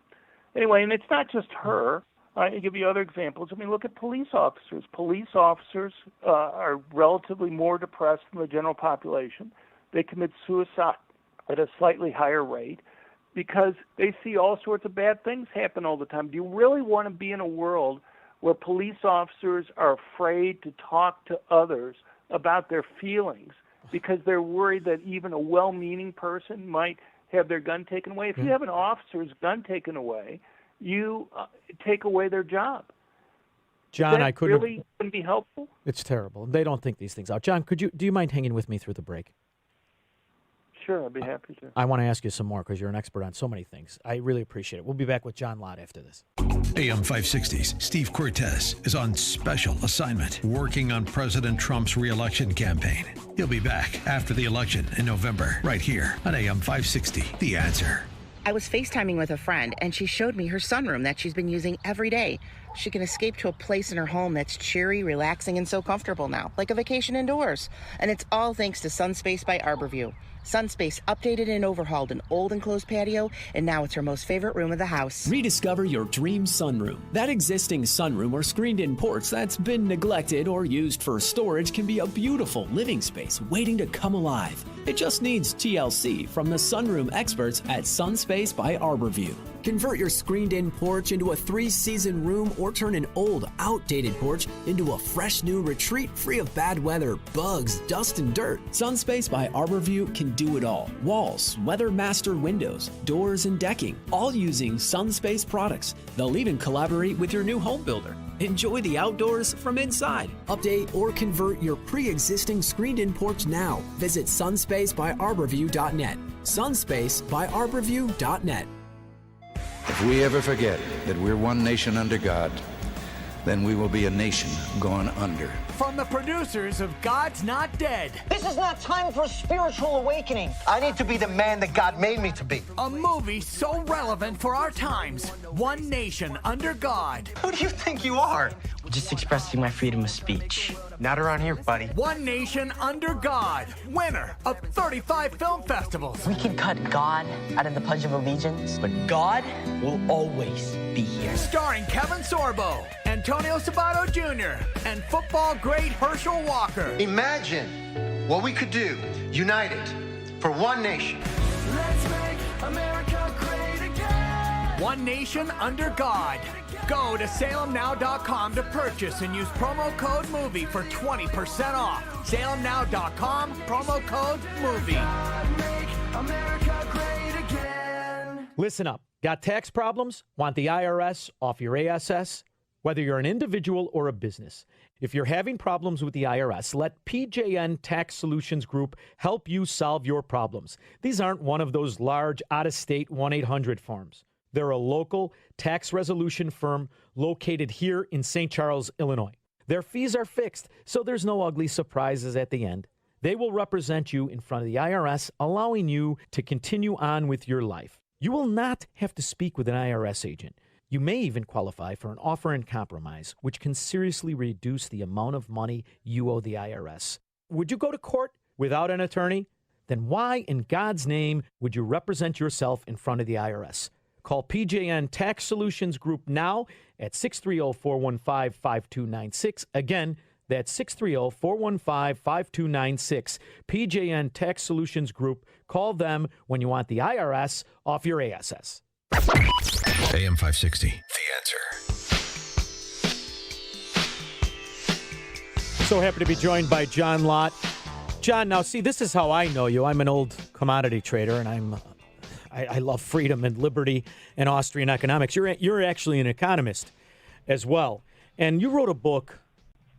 [SPEAKER 4] anyway, and it's not just her. I'll give you other examples. I mean, look at police officers. Police officers are relatively more depressed than the general population. They commit suicide at a slightly higher rate because they see all sorts of bad things happen all the time. Do you really want to be in a world where police officers are afraid to talk to others about their feelings because they're worried that even a well-meaning person might have their gun taken away? If you have an officer's gun taken away, you take away their job.
[SPEAKER 2] John, I couldn't
[SPEAKER 4] really be helpful.
[SPEAKER 2] It's terrible. They don't think these things out. John, do you mind hanging with me through the break?
[SPEAKER 4] Sure, I'd be happy to.
[SPEAKER 2] I want to ask you some more because you're an expert on so many things. I really appreciate it. We'll be back with John Lott after this.
[SPEAKER 1] AM 560's Steve Cortez is on special assignment working on President Trump's re-election campaign. He'll be back after the election in November, right here on AM 560, The Answer.
[SPEAKER 5] I was FaceTiming with a friend, and she showed me her sunroom that she's been using every day. She can escape to a place in her home that's cheery, relaxing, and so comfortable now, like a vacation indoors. And it's all thanks to Sunspace by Arborview. Sunspace updated and overhauled an old enclosed patio, and now it's her most favorite room of the house.
[SPEAKER 6] Rediscover your dream sunroom. That existing sunroom or screened-in porch that's been neglected or used for storage can be a beautiful living space waiting to come alive. It just needs TLC from the sunroom experts at Sunspace by Arborview. Convert your screened-in porch into a 3-season room or turn an old, outdated porch into a fresh new retreat free of bad weather, bugs, dust, and dirt. Sunspace by Arborview can do it all. Walls, WeatherMaster windows, doors, and decking, all using Sunspace products. They'll even collaborate with your new home builder. Enjoy the outdoors from inside. Update or convert your pre-existing screened-in porch now. Visit sunspacebyarborview.net. Sunspacebyarborview.net.
[SPEAKER 9] If we ever forget that we're one nation under God, then we will be a nation gone under.
[SPEAKER 11] From the producers of God's Not Dead.
[SPEAKER 12] This is not time for a spiritual awakening. I need to be the man that God made me to be.
[SPEAKER 11] A movie so relevant for our times. One Nation Under God.
[SPEAKER 12] Who do you think you are? Just expressing my freedom of speech. Not around here, buddy.
[SPEAKER 11] One Nation Under God. Winner of 35 film festivals.
[SPEAKER 12] We can cut God out of the Pledge of Allegiance, but God will always be here.
[SPEAKER 11] Starring Kevin Sorbo, Antonio Sabato Jr., and football great Herschel Walker.
[SPEAKER 12] Imagine what we could do, united, for one nation.
[SPEAKER 11] Let's make America great again. One Nation Under God. Go to salemnow.com to purchase and use promo code MOVIE for 20% off. salemnow.com, promo code MOVIE. Make America great again. Listen up. Got tax problems? Want the IRS off your ASS? Whether you're an individual or a business, if you're having problems with the IRS, let PJN Tax Solutions Group help you solve your problems. These aren't one of those large, out-of-state 1-800 firms. They're a local tax resolution firm located here in St. Charles, Illinois. Their fees are fixed, so there's no ugly surprises at the end. They will represent you in front of the IRS, allowing you to continue on with your life. You will not have to speak with an IRS agent. You may even qualify for an offer in compromise, which can seriously reduce the amount of money you owe the IRS. Would you go to court without an attorney? Then why in God's name would you represent yourself in front of the IRS? Call PJN Tax Solutions Group now at 630-415-5296. Again, that's 630-415-5296. PJN Tax Solutions Group. Call them when you want the IRS off your ASS.
[SPEAKER 1] AM 560, The Answer.
[SPEAKER 2] So happy to be joined by John Lott. John, now see, this is how I know you. I'm an old commodity trader, and I love freedom and liberty and Austrian economics. You're actually an economist as well. And you wrote a book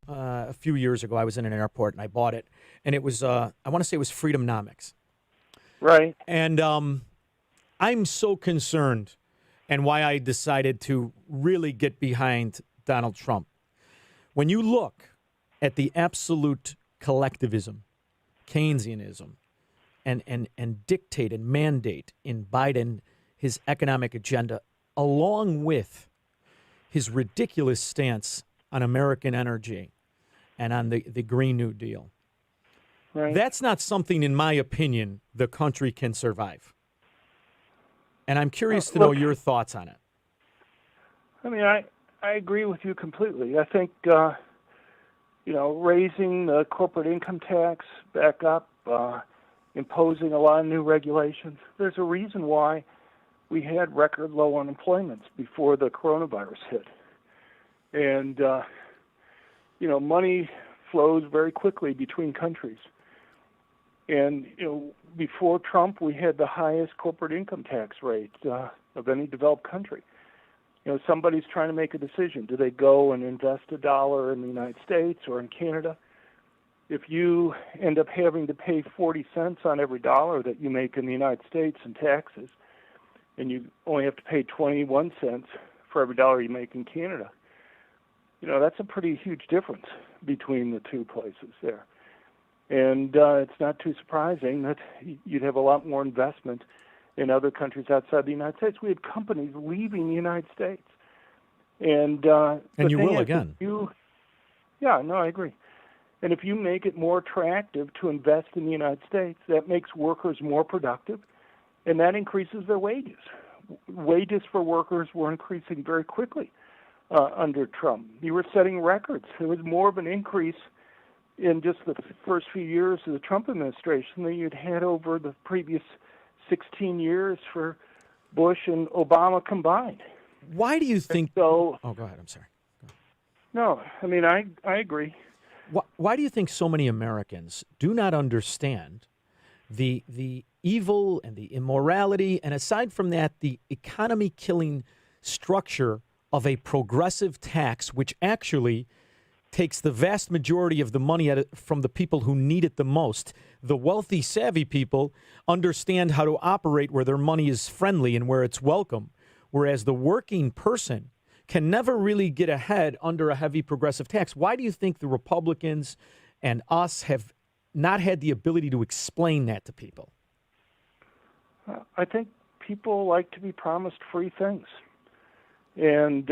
[SPEAKER 2] a few years ago. I was in an airport, and I bought it. And it was, I want to say it was Freedomnomics.
[SPEAKER 4] Right.
[SPEAKER 2] And I'm so concerned, and why I decided to really get behind Donald Trump. When you look at the absolute collectivism, Keynesianism, and dictate and mandate in Biden his economic agenda, along with his ridiculous stance on American energy and on the Green New Deal.
[SPEAKER 4] Right.
[SPEAKER 2] That's not something, in my opinion, the country can survive. And I'm curious to know your thoughts on it.
[SPEAKER 4] I mean, I agree with you completely. I think, raising the corporate income tax back up, imposing a lot of new regulations. There's a reason why we had record low unemployment before the coronavirus hit. And, money flows very quickly between countries. And, before Trump, we had the highest corporate income tax rate of any developed country. Somebody's trying to make a decision. Do they go and invest $1 in the United States or in Canada? if you end up having to pay 40 cents on every dollar that you make in the United States in taxes, and you only have to pay 21 cents for every dollar you make in Canada, that's a pretty huge difference between the two places there. And it's not too surprising that you'd have a lot more investment in other countries outside the United States. We had companies leaving the United States. And
[SPEAKER 2] you will again.
[SPEAKER 4] I agree. And if you make it more attractive to invest in the United States, that makes workers more productive, and that increases their wages. Wages for workers were increasing very quickly under Trump. You were setting records. There was more of an increase in just the first few years of the Trump administration than you'd had over the previous 16 years for Bush and Obama combined.
[SPEAKER 2] Why do you think...
[SPEAKER 4] So,
[SPEAKER 2] oh, go ahead. I'm sorry.
[SPEAKER 4] No, I mean, I agree.
[SPEAKER 2] Why do you think so many Americans do not understand the evil and the immorality, and aside from that, the economy-killing structure of a progressive tax, which actually takes the vast majority of the money from the people who need it the most? The wealthy, savvy people understand how to operate where their money is friendly and where it's welcome, whereas the working person can never really get ahead under a heavy progressive tax. Why do you think the Republicans and us have not had the ability to explain that to people?
[SPEAKER 4] I think people like to be promised free things. And,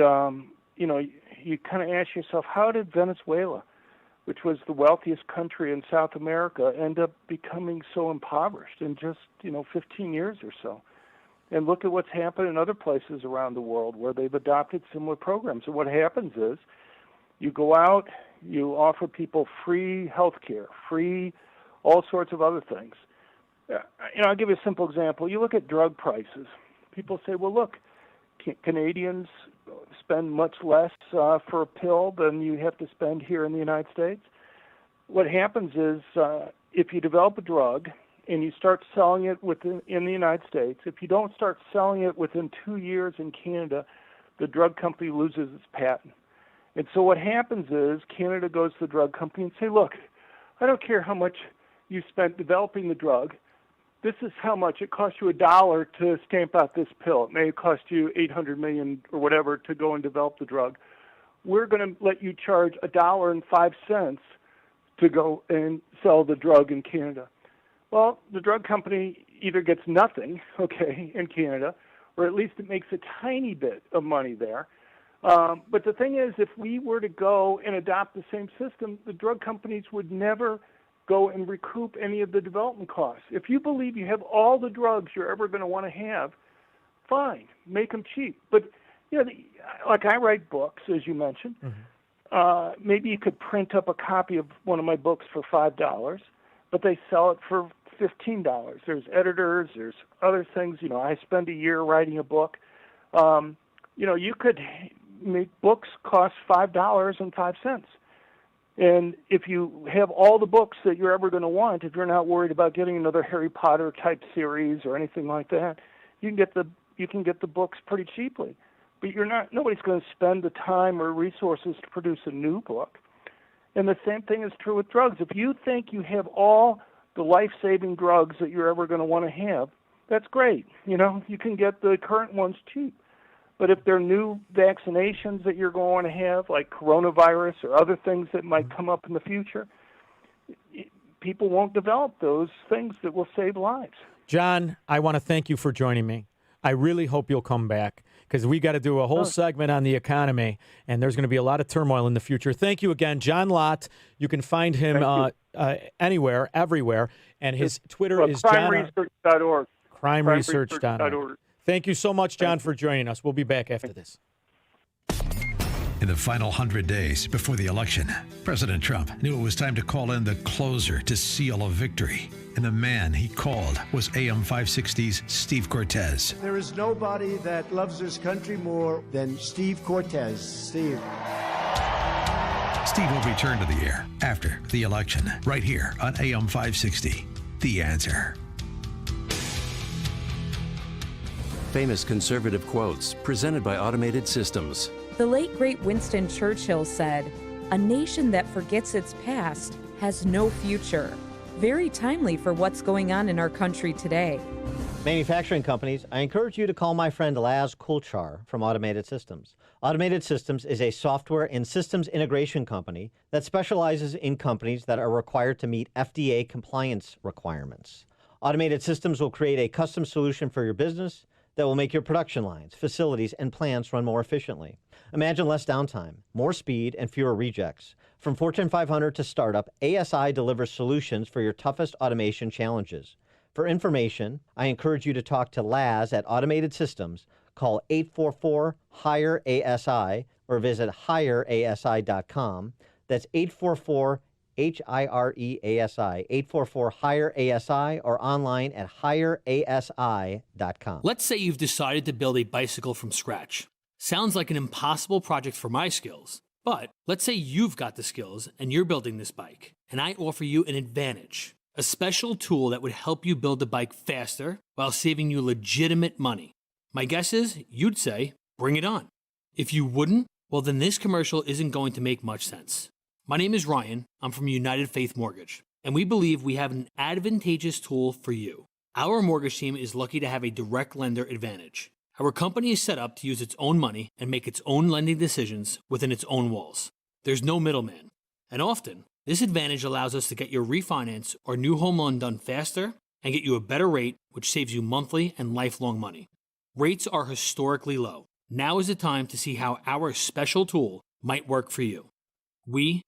[SPEAKER 4] you kind of ask yourself, how did Venezuela, which was the wealthiest country in South America, end up becoming so impoverished in just, 15 years or so? And look at what's happened in other places around the world where they've adopted similar programs. And what happens is you go out, you offer people free health care, free all sorts of other things. I'll give you a simple example. You look at drug prices. People say, well, look, Canadians spend much less for a pill than you have to spend here in the United States. What happens is if you develop a drug and you start selling it in the United States, if you don't start selling it within 2 years in Canada, the drug company loses its patent. And so what happens is Canada goes to the drug company and say, look, I don't care how much you spent developing the drug. This is how much it costs you $1 to stamp out this pill. It may cost you $800 million or whatever to go and develop the drug. We're going to let you charge $1.05 to go and sell the drug in Canada. Well, the drug company either gets nothing, in Canada, or at least it makes a tiny bit of money there. But the thing is, if we were to go and adopt the same system, the drug companies would never go and recoup any of the development costs. If you believe you have all the drugs you're ever going to want to have, fine, make them cheap. But, like I write books, as you mentioned. Mm-hmm. Maybe you could print up a copy of one of my books for $5, but they sell it for $15. There's editors, there's other things. I spend a year writing a book. You could make books cost $5.05. And if you have all the books that you're ever going to want, if you're not worried about getting another Harry Potter type series or anything like that, you can get the books pretty cheaply. But nobody's going to spend the time or resources to produce a new book. And the same thing is true with drugs. If you think you have all the life-saving drugs that you're ever going to want to have, that's great. You can get the current ones cheap. But if there are new vaccinations that you're going to have, like coronavirus or other things that might come up in the future, people won't develop those things that will save lives.
[SPEAKER 2] John, I want to thank you for joining me. I really hope you'll come back because we got to do a whole segment on the economy, and there's going to be a lot of turmoil in the future. Thank you again, John Lott. You can find him anywhere, everywhere, and his Twitter is
[SPEAKER 4] crimeresearch.org.
[SPEAKER 2] Crimeresearch.org. Thank you so much, John, for joining us. We'll be back after this.
[SPEAKER 1] In the final 100 days before the election, President Trump knew it was time to call in the closer to seal a victory. And the man he called was AM 560's Steve Cortes.
[SPEAKER 7] There is nobody that loves this country more than Steve Cortes. Steve
[SPEAKER 1] will return to the air after the election, right here on AM 560. The Answer.
[SPEAKER 16] Famous conservative quotes presented by Automated Systems.
[SPEAKER 8] The late, great Winston Churchill said, "A nation that forgets its past has no future. Very timely for what's going on in our country today.
[SPEAKER 13] Manufacturing companies, I encourage you to call my friend Laz Kulchar from Automated Systems. Automated Systems is a software and systems integration company that specializes in companies that are required to meet FDA compliance requirements. Automated Systems will create a custom solution for your business that will make your production lines, facilities, and plants run more efficiently. Imagine less downtime, more speed, and fewer rejects. From Fortune 500 to startup, ASI delivers solutions for your toughest automation challenges. For information, I encourage you to talk to Laz at Automated Systems. Call 844-HIRE-ASI or visit hireasi.com. That's 844-HIRE-ASI, 844-HIRE-ASI, or online at hireasi.com.
[SPEAKER 14] Let's say you've decided to build a bicycle from scratch. Sounds like an impossible project for my skills. But let's say you've got the skills and you're building this bike, and I offer you an advantage. A special tool that would help you build the bike faster while saving you legitimate money. My guess is you'd say, bring it on. If you wouldn't, well then this commercial isn't going to make much sense. My name is Ryan, I'm from United Faith Mortgage, and we believe we have an advantageous tool for you. Our mortgage team is lucky to have a direct lender advantage. Our company is set up to use its own money and make its own lending decisions within its own walls. There's no middleman, and often, this advantage allows us to get your refinance or new home loan done faster and get you a better rate, which saves you monthly and lifelong money. Rates are historically low. Now is the time to see how our special tool might work for you. We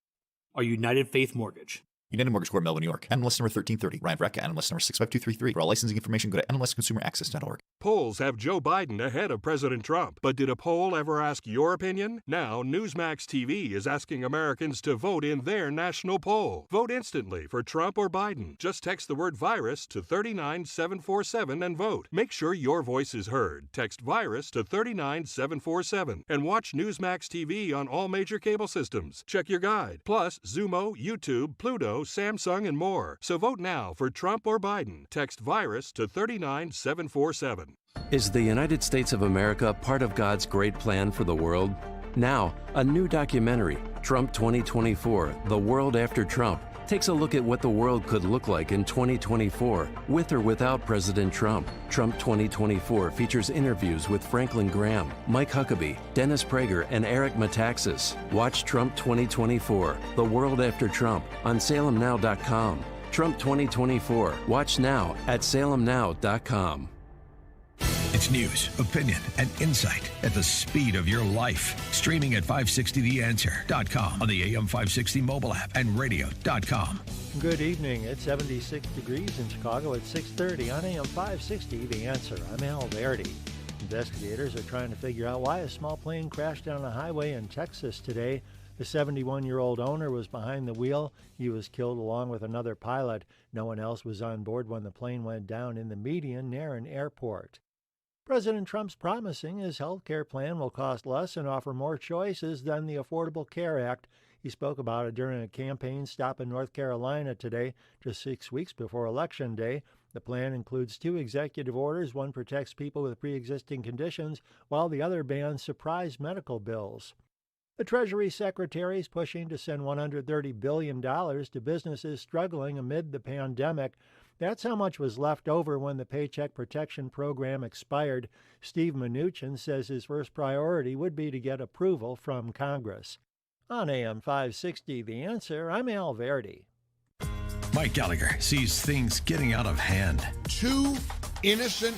[SPEAKER 14] are United Faith Mortgage.
[SPEAKER 17] United Mortgage Corp, Melville, New York. NMLS number 1330. Ryan Vrecka, NMLS number 65233. For all licensing information, go to nmlsconsumeraccess.org.
[SPEAKER 10] Polls have Joe Biden ahead of President Trump. But did a poll ever ask your opinion? Now, Newsmax TV is asking Americans to vote in their national poll. Vote instantly for Trump or Biden. Just text the word virus to 39747 and vote. Make sure your voice is heard. Text virus to 39747 and watch Newsmax TV on all major cable systems. Check your guide. Plus, Zumo, YouTube, Pluto, Samsung, and more. So vote now for Trump or Biden. Text virus to 39747.
[SPEAKER 16] Is the United States of America part of God's great plan for the world? Now, a new documentary, Trump 2024, The World After Trump, takes a look at what the world could look like in 2024, with or without President Trump. Trump 2024 features interviews with Franklin Graham, Mike Huckabee, Dennis Prager, and Eric Metaxas. Watch Trump 2024, The World After Trump, on salemnow.com. Trump 2024. Watch now at salemnow.com.
[SPEAKER 1] It's news, opinion, and insight at the speed of your life. Streaming at 560theanswer.com on the AM 560 mobile app and radio.com.
[SPEAKER 18] Good evening. It's 76 degrees in Chicago at 6:30 on AM 560 The Answer. I'm Al Verdi. Investigators are trying to figure out why a small plane crashed down a highway in Texas today. The 71-year-old owner was behind the wheel. He was killed along with another pilot. No one else was on board when the plane went down in the median near an airport. President Trump's promising his health care plan will cost less and offer more choices than the Affordable Care Act. He spoke about it during a campaign stop in North Carolina today, just 6 weeks before Election Day. The plan includes 2 executive orders. One protects people with pre-existing conditions, while the other bans surprise medical bills. The Treasury Secretary is pushing to send $130 billion to businesses struggling amid the pandemic. That's how much was left over when the Paycheck Protection Program expired. Steve Mnuchin says his first priority would be to get approval from Congress. On AM 560 The Answer, I'm Al Verdi.
[SPEAKER 1] Mike Gallagher sees things getting out of hand.
[SPEAKER 23] 2 innocent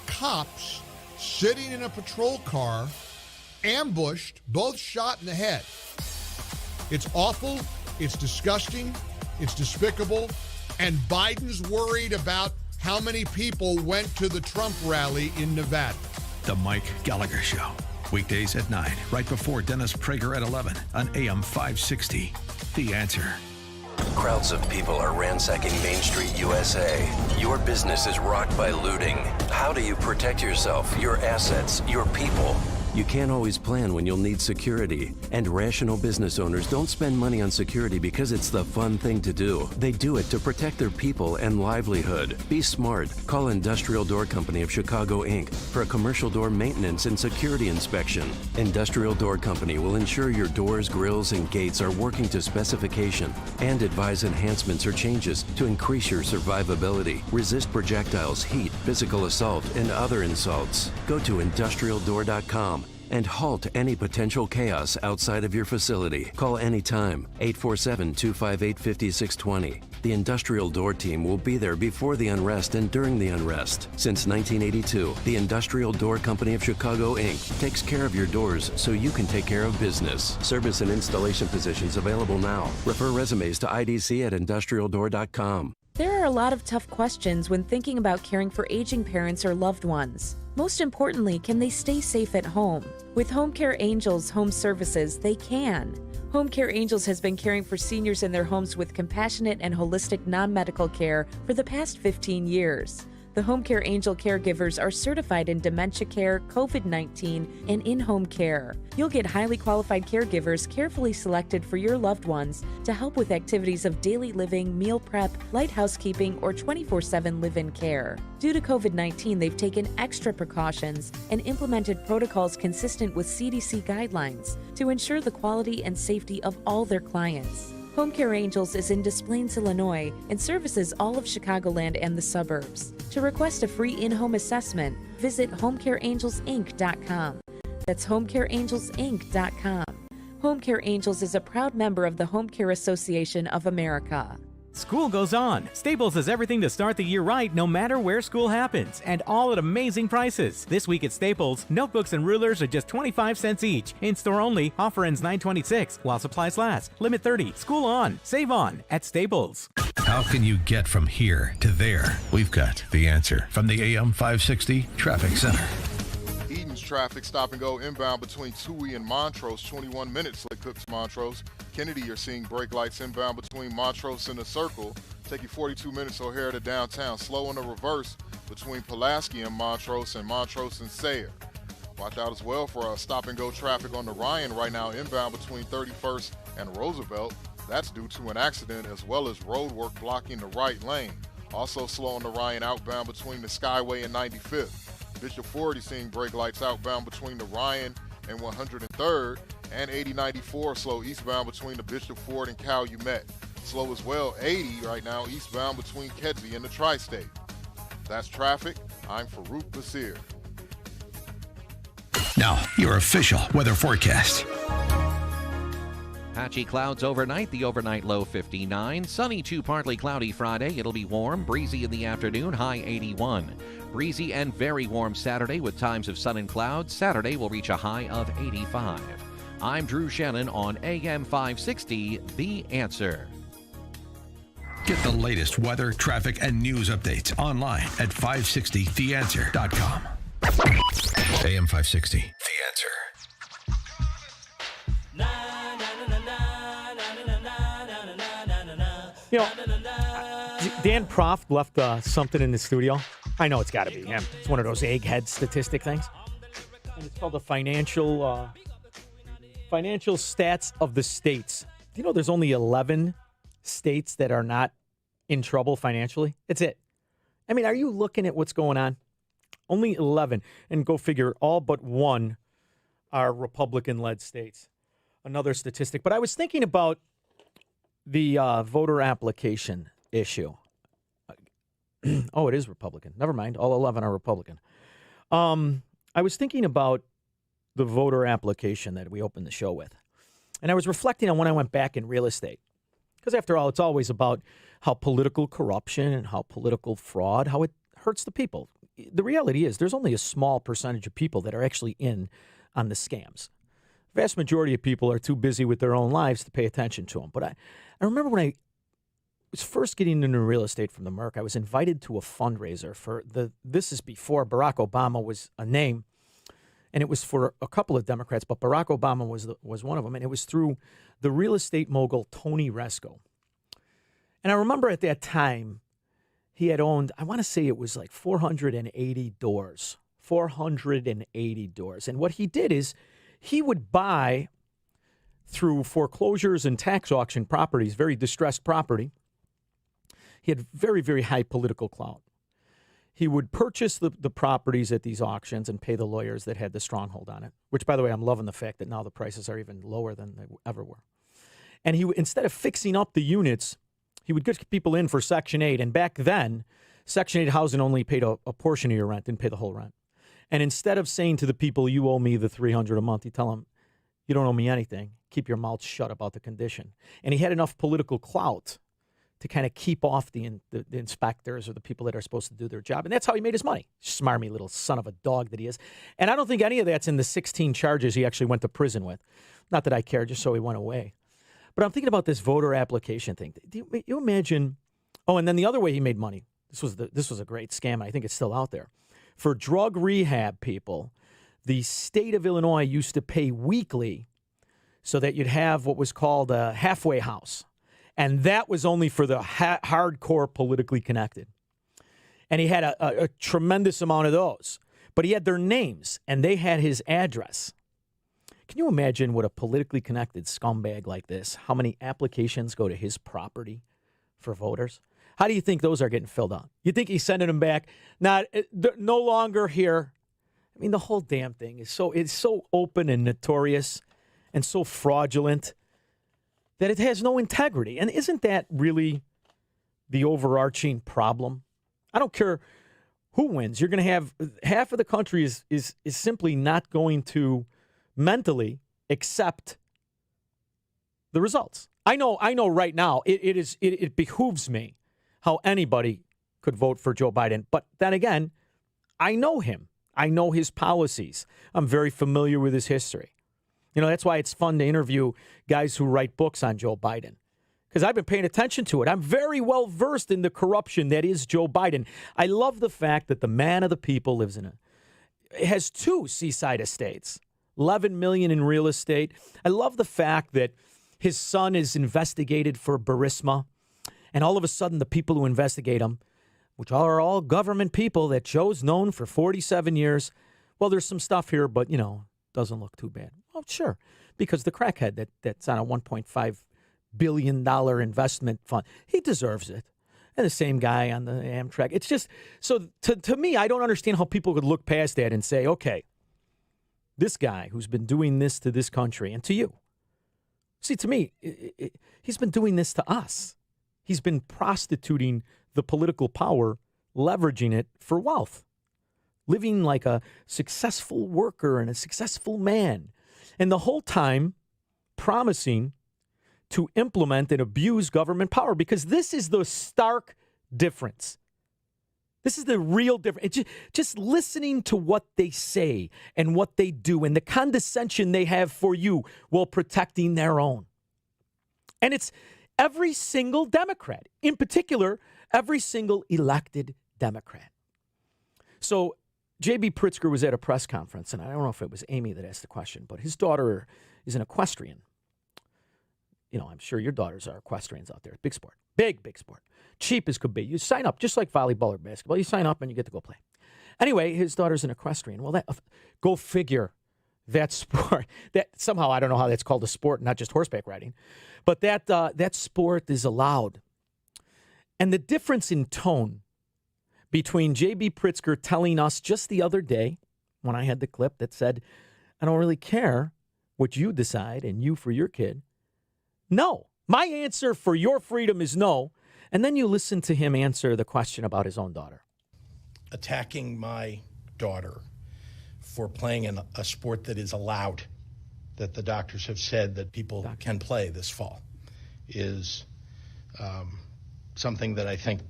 [SPEAKER 23] cops sitting in a patrol car, ambushed, both shot in the head. It's awful, it's disgusting, it's despicable, and Biden's worried about how many people went to the Trump rally in Nevada.
[SPEAKER 1] The Mike Gallagher Show. Weekdays at 9, right before Dennis Prager at 11 on AM 560. The Answer.
[SPEAKER 24] Crowds of people are ransacking Main Street, USA. Your business is rocked by looting. How do you protect yourself, your assets, your people?
[SPEAKER 16] You can't always plan when you'll need security. And rational business owners don't spend money on security because it's the fun thing to do. They do it to protect their people and livelihood. Be smart. Call Industrial Door Company of Chicago, Inc. for a commercial door maintenance and security inspection. Industrial Door Company will ensure your doors, grills, and gates are working to specification and advise enhancements or changes to increase your survivability, resist projectiles, heat, physical assault, and other insults. Go to industrialdoor.com and halt any potential chaos outside of your facility. Call anytime, 847-258-5620. The Industrial Door Team will be there before the unrest and during the unrest. Since 1982, the Industrial Door Company of Chicago, Inc. takes care of your doors so you can take care of business. Service and installation positions available now. Refer resumes to IDC at industrialdoor.com.
[SPEAKER 8] There are a lot of tough questions when thinking about caring for aging parents or loved ones. Most importantly, can they stay safe at home? With Home Care Angels Home Services, they can. Home Care Angels has been caring for seniors in their homes with compassionate and holistic non-medical care for the past 15 years. The Home Care Angel caregivers are certified in dementia care, COVID-19, and in-home care. You'll get highly qualified caregivers carefully selected for your loved ones to help with activities of daily living, meal prep, light housekeeping, or 24/7 live-in care. Due to COVID-19, they've taken extra precautions and implemented protocols consistent with CDC guidelines to ensure the quality and safety of all their clients. Home Care Angels is in Des Plaines, Illinois, and services all of Chicagoland and the suburbs. To request a free in-home assessment, visit HomeCareAngelsInc.com. That's HomeCareAngelsInc.com. Home Care Angels is a proud member of the Home Care Association of America.
[SPEAKER 15] School goes on. Staples has everything to start the year right, no matter where school happens, and all at amazing prices. This week at Staples, notebooks and rulers are just 25 cents each. In-store only, offer ends 9/26, while supplies last. Limit 30. School on. Save on at Staples.
[SPEAKER 1] How can you get from here to there? We've got the answer from the AM 560 Traffic Center.
[SPEAKER 25] Eden's traffic stop and go inbound between Toohey and Montrose, 21 minutes like Cooks Montrose. Kennedy, you're seeing brake lights inbound between Montrose and the Circle. Take you 42 minutes O'Hare to downtown. Slow in the reverse between Pulaski and Montrose and Sayre. Watch out as well for stop and go traffic on the Ryan right now inbound between 31st and Roosevelt. That's due to an accident as well as road work blocking the right lane. Also slow on the Ryan outbound between the Skyway and 95th. Bishop Ford is seeing brake lights outbound between the Ryan and 103rd, and 8094 slow eastbound between the Bishop Ford and Calumet. Slow as well, 80 right now eastbound between Kedzie and the Tri-State. That's traffic. I'm Farouk Basir.
[SPEAKER 1] Now, your official weather forecast.
[SPEAKER 3] Patchy clouds overnight, the overnight low 59. Sunny to partly cloudy Friday. It'll be warm, breezy in the afternoon, high 81. Breezy and very warm Saturday with times of sun and clouds. Saturday will reach a high of 85. I'm Drew Shannon on AM 560, The Answer.
[SPEAKER 1] Get the latest weather, traffic, and news updates online at 560theanswer.com. AM 560, The Answer.
[SPEAKER 2] You know, Dan Proft left something in the studio. I know it's got to be him. It's one of those egghead statistic things. And it's called the financial stats of the states. Do you know there's only 11 states that are not in trouble financially? It's it. I mean, are you looking at what's going on? Only 11. And go figure, all but one are Republican-led states. Another statistic. But I was thinking about the voter application issue. Oh, it is Republican. Never mind. All 11 are Republican. I was thinking about the voter application that we opened the show with. And I was reflecting on when I went back in real estate. Because after all, it's always about how political corruption and how political fraud, how it hurts the people. The reality is there's only a small percentage of people that are actually in on the scams. The vast majority of people are too busy with their own lives to pay attention to them. But I remember when I was first getting into real estate from the Merc, I was invited to a fundraiser for this is before Barack Obama was a name, and it was for a couple of Democrats, but Barack Obama was one of them, and it was through the real estate mogul Tony Resco. And I remember at that time, he had owned, I want to say it was like 480 doors, 480 doors. And what he did is he would buy, through foreclosures and tax auction properties, very distressed property. He had very, very high political clout. He would purchase the properties at these auctions and pay the lawyers that had the stronghold on it, which, by the way, I'm loving the fact that now the prices are even lower than they ever were. And he, instead of fixing up the units, he would get people in for Section 8. And back then, Section 8 housing only paid a portion of your rent, didn't pay the whole rent. And instead of saying to the people, you owe me the $300 a month, you tell them, you don't owe me anything. Keep your mouth shut about the condition. And he had enough political clout to kind of keep off the inspectors or the people that are supposed to do their job. And that's how he made his money. Smarmy little son of a dog that he is. And I don't think any of that's in the 16 charges he actually went to prison with. Not that I care, just so he went away. But I'm thinking about this voter application thing. Do you imagine? Oh, and then the other way he made money. This was a great scam, and I think it's still out there. For drug rehab people, the state of Illinois used to pay weekly so that you'd have what was called a halfway house. And that was only for the hardcore politically connected. And he had a tremendous amount of those. But he had their names, and they had his address. Can you imagine what a politically connected scumbag like this, how many applications go to his property for voters? How do you think those are getting filled out? You think he's sending them back? No longer here. I mean, the whole damn thing is so open and notorious and so fraudulent that it has no integrity. And isn't that really the overarching problem? I don't care who wins. You're going to have half of the country is simply not going to mentally accept the results. I know right now it behooves me how anybody could vote for Joe Biden. But then again, I know him. I know his policies. I'm very familiar with his history. That's why it's fun to interview guys who write books on Joe Biden, because I've been paying attention to it. I'm very well versed in the corruption that is Joe Biden. I love the fact that the man of the people has 2 seaside estates, $11 million in real estate. I love the fact that his son is investigated for Burisma, and all of a sudden the people who investigate him, which are all government people that Joe's known for 47 years, well, there's some stuff here, but, doesn't look too bad. Well, sure, because the crackhead that's on a $1.5 billion investment fund, he deserves it. And the same guy on the Amtrak. It's just, so to me, I don't understand how people could look past that and say, okay, this guy who's been doing this to this country and to you. See, to me, he's been doing this to us. He's been prostituting the political power, leveraging it for wealth, living like a successful worker and a successful man. And the whole time promising to implement and abuse government power, because this is the stark difference. This is the real difference. Just listening to what they say and what they do and the condescension they have for you while protecting their own. And it's every single Democrat, in particular, every single elected Democrat. So J.B. Pritzker was at a press conference, and I don't know if it was Amy that asked the question, but his daughter is an equestrian. I'm sure your daughters are equestrians out there. Big sport. Big sport. Cheap as could be. You sign up, just like volleyball or basketball. You sign up and you get to go play. Anyway, his daughter's an equestrian. Well, go figure. That sport, that somehow, I don't know how that's called a sport, not just horseback riding, but that sport is allowed. And the difference in tone between J.B. Pritzker telling us just the other day, when I had the clip that said, I don't really care what you decide and you for your kid. No. My answer for your freedom is no. And then you listen to him answer the question about his own daughter.
[SPEAKER 5] Attacking my daughter for playing in a sport that is allowed, that the doctors have said that people can play this fall, is something that I think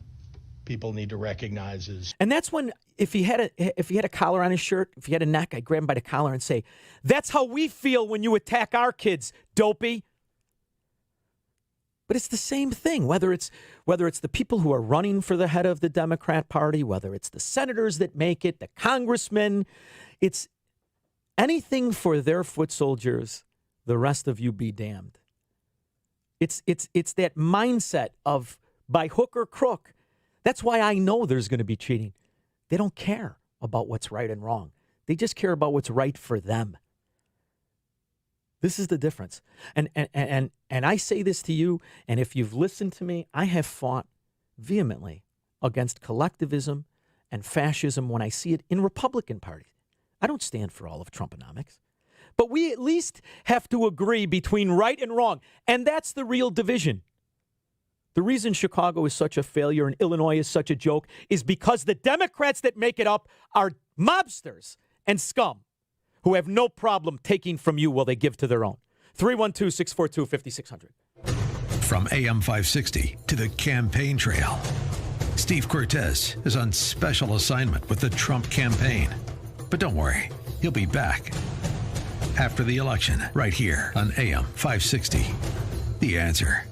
[SPEAKER 5] people need to recognize is.
[SPEAKER 2] And that's when, if he had a collar on his shirt, if he had a neck, I'd grab him by the collar and say, that's how we feel when you attack our kids, dopey. But it's the same thing, whether it's the people who are running for the head of the Democrat Party, whether it's the senators that make it, the congressmen, it's anything for their foot soldiers, the rest of you be damned. It's that mindset of by hook or crook. That's why I know there's going to be cheating. They don't care about what's right and wrong. They just care about what's right for them. This is the difference. And I say this to you, and if you've listened to me, I have fought vehemently against collectivism and fascism when I see it in Republican parties. I don't stand for all of Trumponomics. But we at least have to agree between right and wrong. And that's the real division. The reason Chicago is such a failure and Illinois is such a joke is because the Democrats that make it up are mobsters and scum who have no problem taking from you while they give to their own. 312-642-5600.
[SPEAKER 1] From AM 560 to the campaign trail, Steve Cortez is on special assignment with the Trump campaign. But don't worry, he'll be back after the election right here on AM 560. The Answer.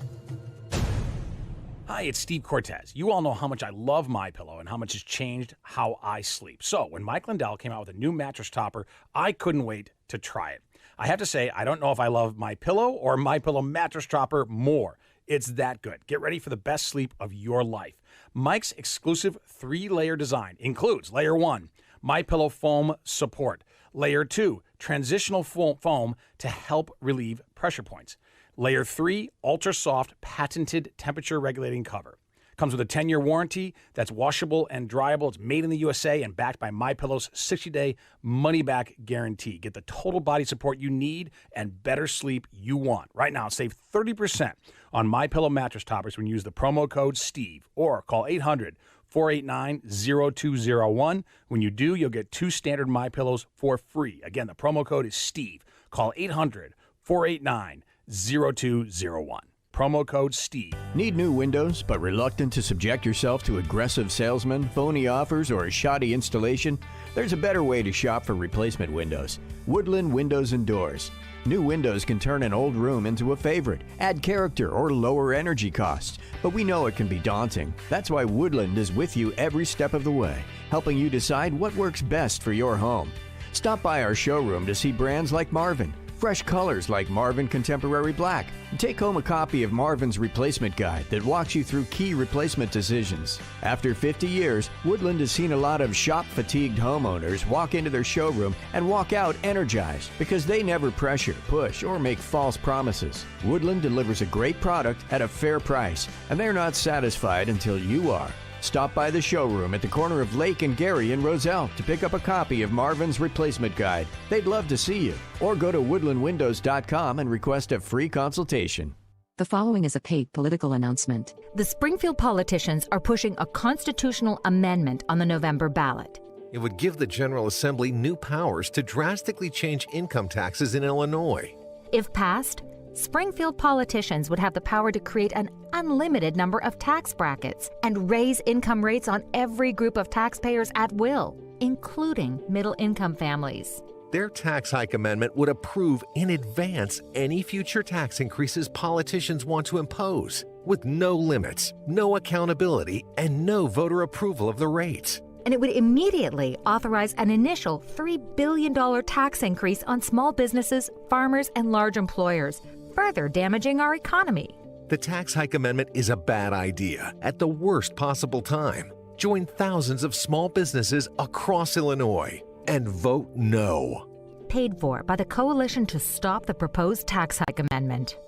[SPEAKER 6] Hi, it's Steve Cortez. You all know how much I love MyPillow and how much it's changed how I sleep. So when Mike Lindell came out with a new mattress topper, I couldn't wait to try it. I have to say, I don't know if I love MyPillow or MyPillow mattress topper more. It's that good. Get ready for the best sleep of your life. Mike's exclusive 3-layer design includes layer 1, MyPillow foam support. Layer 2, transitional foam to help relieve pressure points. Layer 3, ultra soft, patented temperature regulating cover. Comes with a 10-year warranty that's washable and dryable. It's made in the USA and backed by MyPillow's 60-day money-back guarantee. Get the total body support you need and better sleep you want. Right now, save 30% on MyPillow mattress toppers when you use the promo code STEVE or call 800-489-0201. When you do, you'll get 2 standard MyPillows for free. Again, the promo code is STEVE. Call 800-489-0201. Promo code STEVE.
[SPEAKER 19] Need new windows, but reluctant to subject yourself to aggressive salesmen, phony offers, or a shoddy installation? There's a better way to shop for replacement windows. Woodland Windows and Doors. New windows can turn an old room into a favorite, add character, or lower energy costs. But we know it can be daunting. That's why Woodland is with you every step of the way, helping you decide what works best for your home. Stop by our showroom to see brands like Marvin, fresh colors like Marvin Contemporary Black. Take home a copy of Marvin's Replacement Guide that walks you through key replacement decisions. After 50 years, Woodland has seen a lot of shop-fatigued homeowners walk into their showroom and walk out energized because they never pressure, push, or make false promises. Woodland delivers a great product at a fair price, and they're not satisfied until you are. Stop by the showroom at the corner of Lake and Gary in Roselle to pick up a copy of Marvin's Replacement Guide. They'd love to see you. Or go to woodlandwindows.com and request a free consultation.
[SPEAKER 20] The following is a paid political announcement.
[SPEAKER 21] The Springfield politicians are pushing a constitutional amendment on the November ballot.
[SPEAKER 22] It would give the General Assembly new powers to drastically change income taxes in Illinois.
[SPEAKER 21] If passed, Springfield politicians would have the power to create an unlimited number of tax brackets and raise income rates on every group of taxpayers at will, including middle-income families.
[SPEAKER 22] Their tax hike amendment would approve in advance any future tax increases politicians want to impose, with no limits, no accountability, and no voter approval of the rates.
[SPEAKER 21] And it would immediately authorize an initial $3 billion tax increase on small businesses, farmers, and large employers, further damaging our economy.
[SPEAKER 22] The tax hike amendment is a bad idea at the worst possible time. Join thousands of small businesses across Illinois and vote no.
[SPEAKER 21] Paid for by the Coalition to Stop the Proposed Tax Hike Amendment.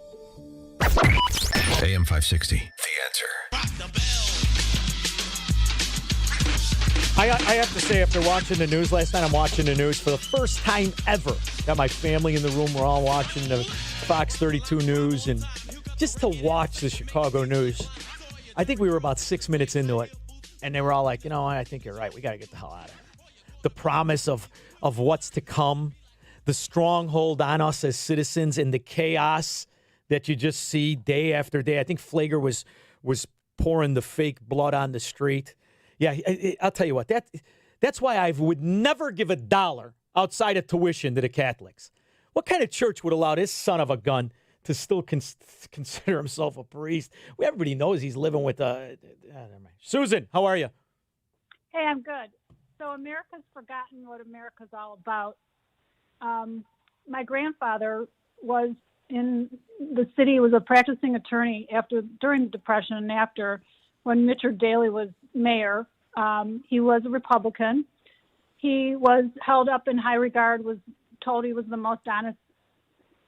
[SPEAKER 1] AM 560.
[SPEAKER 22] The Answer.
[SPEAKER 2] I have to say, after watching the news last night, I'm watching the news for the first time ever. Got my family in the room. We're all watching the Fox 32 News. And just to watch the Chicago news, I think we were about 6 minutes into it. And they were all like, you know what, I think you're right. We got to get the hell out of here. The promise of what's to come, the stronghold on us as citizens, and the chaos that you just see day after day. I think Flager was pouring the fake blood on the street. Yeah, I'll tell you what, that's why I would never give $1 outside of tuition to the Catholics. What kind of church would allow this son of a gun to still consider himself a priest? Everybody knows he's living with never mind. Susan, how are you?
[SPEAKER 26] Hey, I'm good. So America's forgotten what America's all about. My grandfather was in the city, was a practicing attorney during the Depression and after, when Richard Daley was mayor. He was a Republican. He was held up in high regard, was told he was the most honest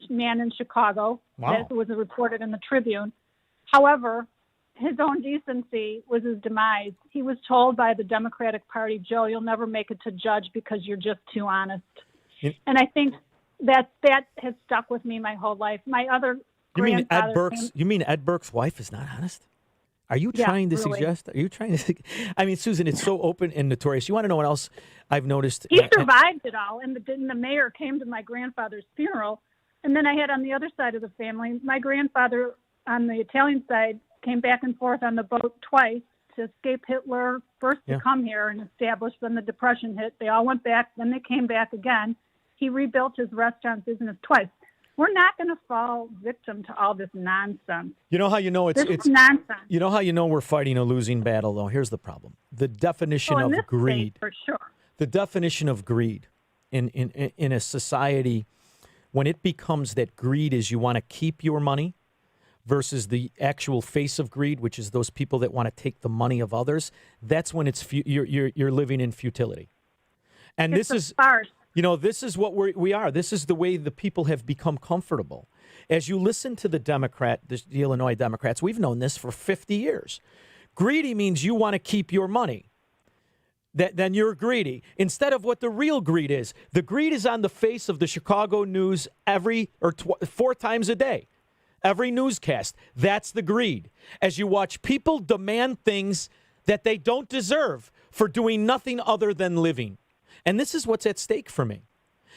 [SPEAKER 26] man in Chicago.
[SPEAKER 2] Wow.
[SPEAKER 26] That was reported in the Tribune. However, his own decency was his demise. He was told by the Democratic Party, Joe, you'll never make it to judge because you're just too honest. And I think that has stuck with me my whole life. My other
[SPEAKER 4] You mean
[SPEAKER 26] grandfather
[SPEAKER 4] Ed Burke's?
[SPEAKER 26] came-
[SPEAKER 4] You mean Ed Burke's wife is not honest? Are you
[SPEAKER 26] Yeah,
[SPEAKER 4] trying to
[SPEAKER 26] really.
[SPEAKER 4] suggest? Are you trying to? I mean, Susan, it's so open and notorious. You want to know what else I've noticed?
[SPEAKER 26] He survived it all, and the mayor came to my grandfather's funeral. And then I had on the other side of the family, my grandfather on the Italian side came back and forth on the boat twice to escape Hitler, first to
[SPEAKER 4] Yeah.
[SPEAKER 26] come here and establish, then the Depression hit. They all went back, then they came back again. He rebuilt his restaurant business twice. We're not going to fall victim to all this nonsense.
[SPEAKER 4] You know how you know
[SPEAKER 26] This is nonsense.
[SPEAKER 4] You know how you know we're fighting a losing battle, though. Here's the problem: the definition
[SPEAKER 26] So in
[SPEAKER 4] of
[SPEAKER 26] this
[SPEAKER 4] greed.
[SPEAKER 26] state, for sure.
[SPEAKER 4] The definition of greed in a society, when it becomes that greed is you want to keep your money versus the actual face of greed, which is those people that want to take the money of others, that's when it's you're living in futility. And
[SPEAKER 26] It's
[SPEAKER 4] this
[SPEAKER 26] a
[SPEAKER 4] is
[SPEAKER 26] farce.
[SPEAKER 4] You know, this is what we are. This is the way the people have become comfortable. As you listen to the Illinois Democrats, we've known this for 50 years. Greedy means you want to keep your money. Then you're greedy. Instead of what the real greed is. The greed is on the face of the Chicago news 4 times a day. Every newscast. That's the greed. As you watch people demand things that they don't deserve for doing nothing other than living. And this is what's at stake for me.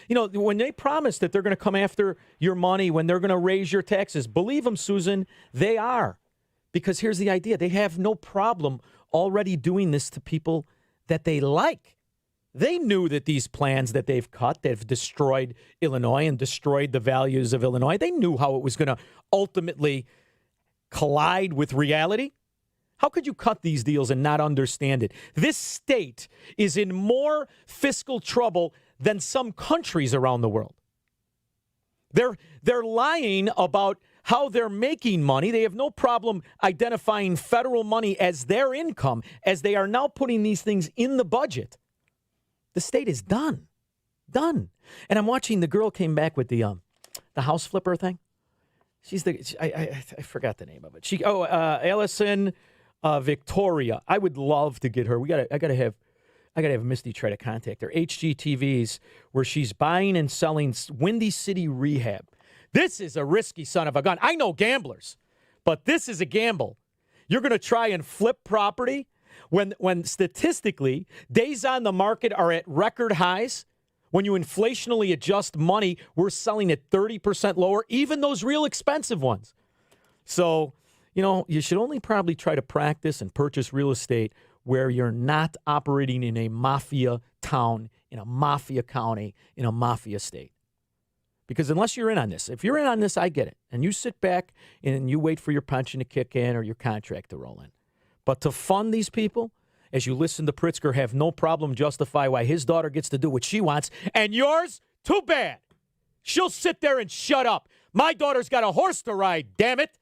[SPEAKER 4] You know, when they promise that they're going to come after your money, when they're going to raise your taxes, believe them, Susan, they are. Because here's the idea. They have no problem already doing this to people that they like. They knew that these plans that they've cut, they've destroyed Illinois and destroyed the values of Illinois. They knew how it was going to ultimately collide with reality. How could you cut these deals and not understand it? This state is in more fiscal trouble than some countries around the world. They're lying about how they're making money. They have no problem identifying federal money as their income, as they are now putting these things in the budget. The state is done. Done. And I'm watching the girl came back with the house flipper thing. She's I forgot the name of it. Allison Victoria. I would love to get her. I gotta have Misty try to contact her. HGTVs, where she's buying and selling Windy City Rehab. This is a risky son of a gun. I know gamblers, but this is a gamble. You're going to try and flip property when statistically days on the market are at record highs. When you inflationally adjust money, we're selling at 30% lower, even those real expensive ones. So, you know, you should only probably try to practice and purchase real estate where you're not operating in a mafia town, in a mafia county, in a mafia state. Because unless you're in on this, if you're in on this, I get it. And you sit back and you wait for your pension to kick in or your contract to roll in. But to fund these people, as you listen to Pritzker have no problem justify why his daughter gets to do what she wants, and yours, too bad. She'll sit there and shut up. My daughter's got a horse to ride, damn it.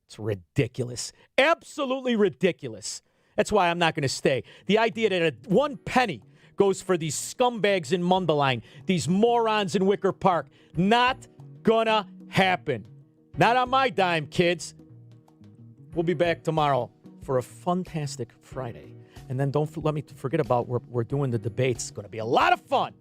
[SPEAKER 4] It's ridiculous. Absolutely ridiculous. That's why I'm not going to stay. The idea that one penny goes for these scumbags in Mundelein, these morons in Wicker Park, not gonna happen. Not on my dime, kids. We'll be back tomorrow for a fantastic Friday. And then don't let me forget about we're doing the debates. It's going to be a lot of fun.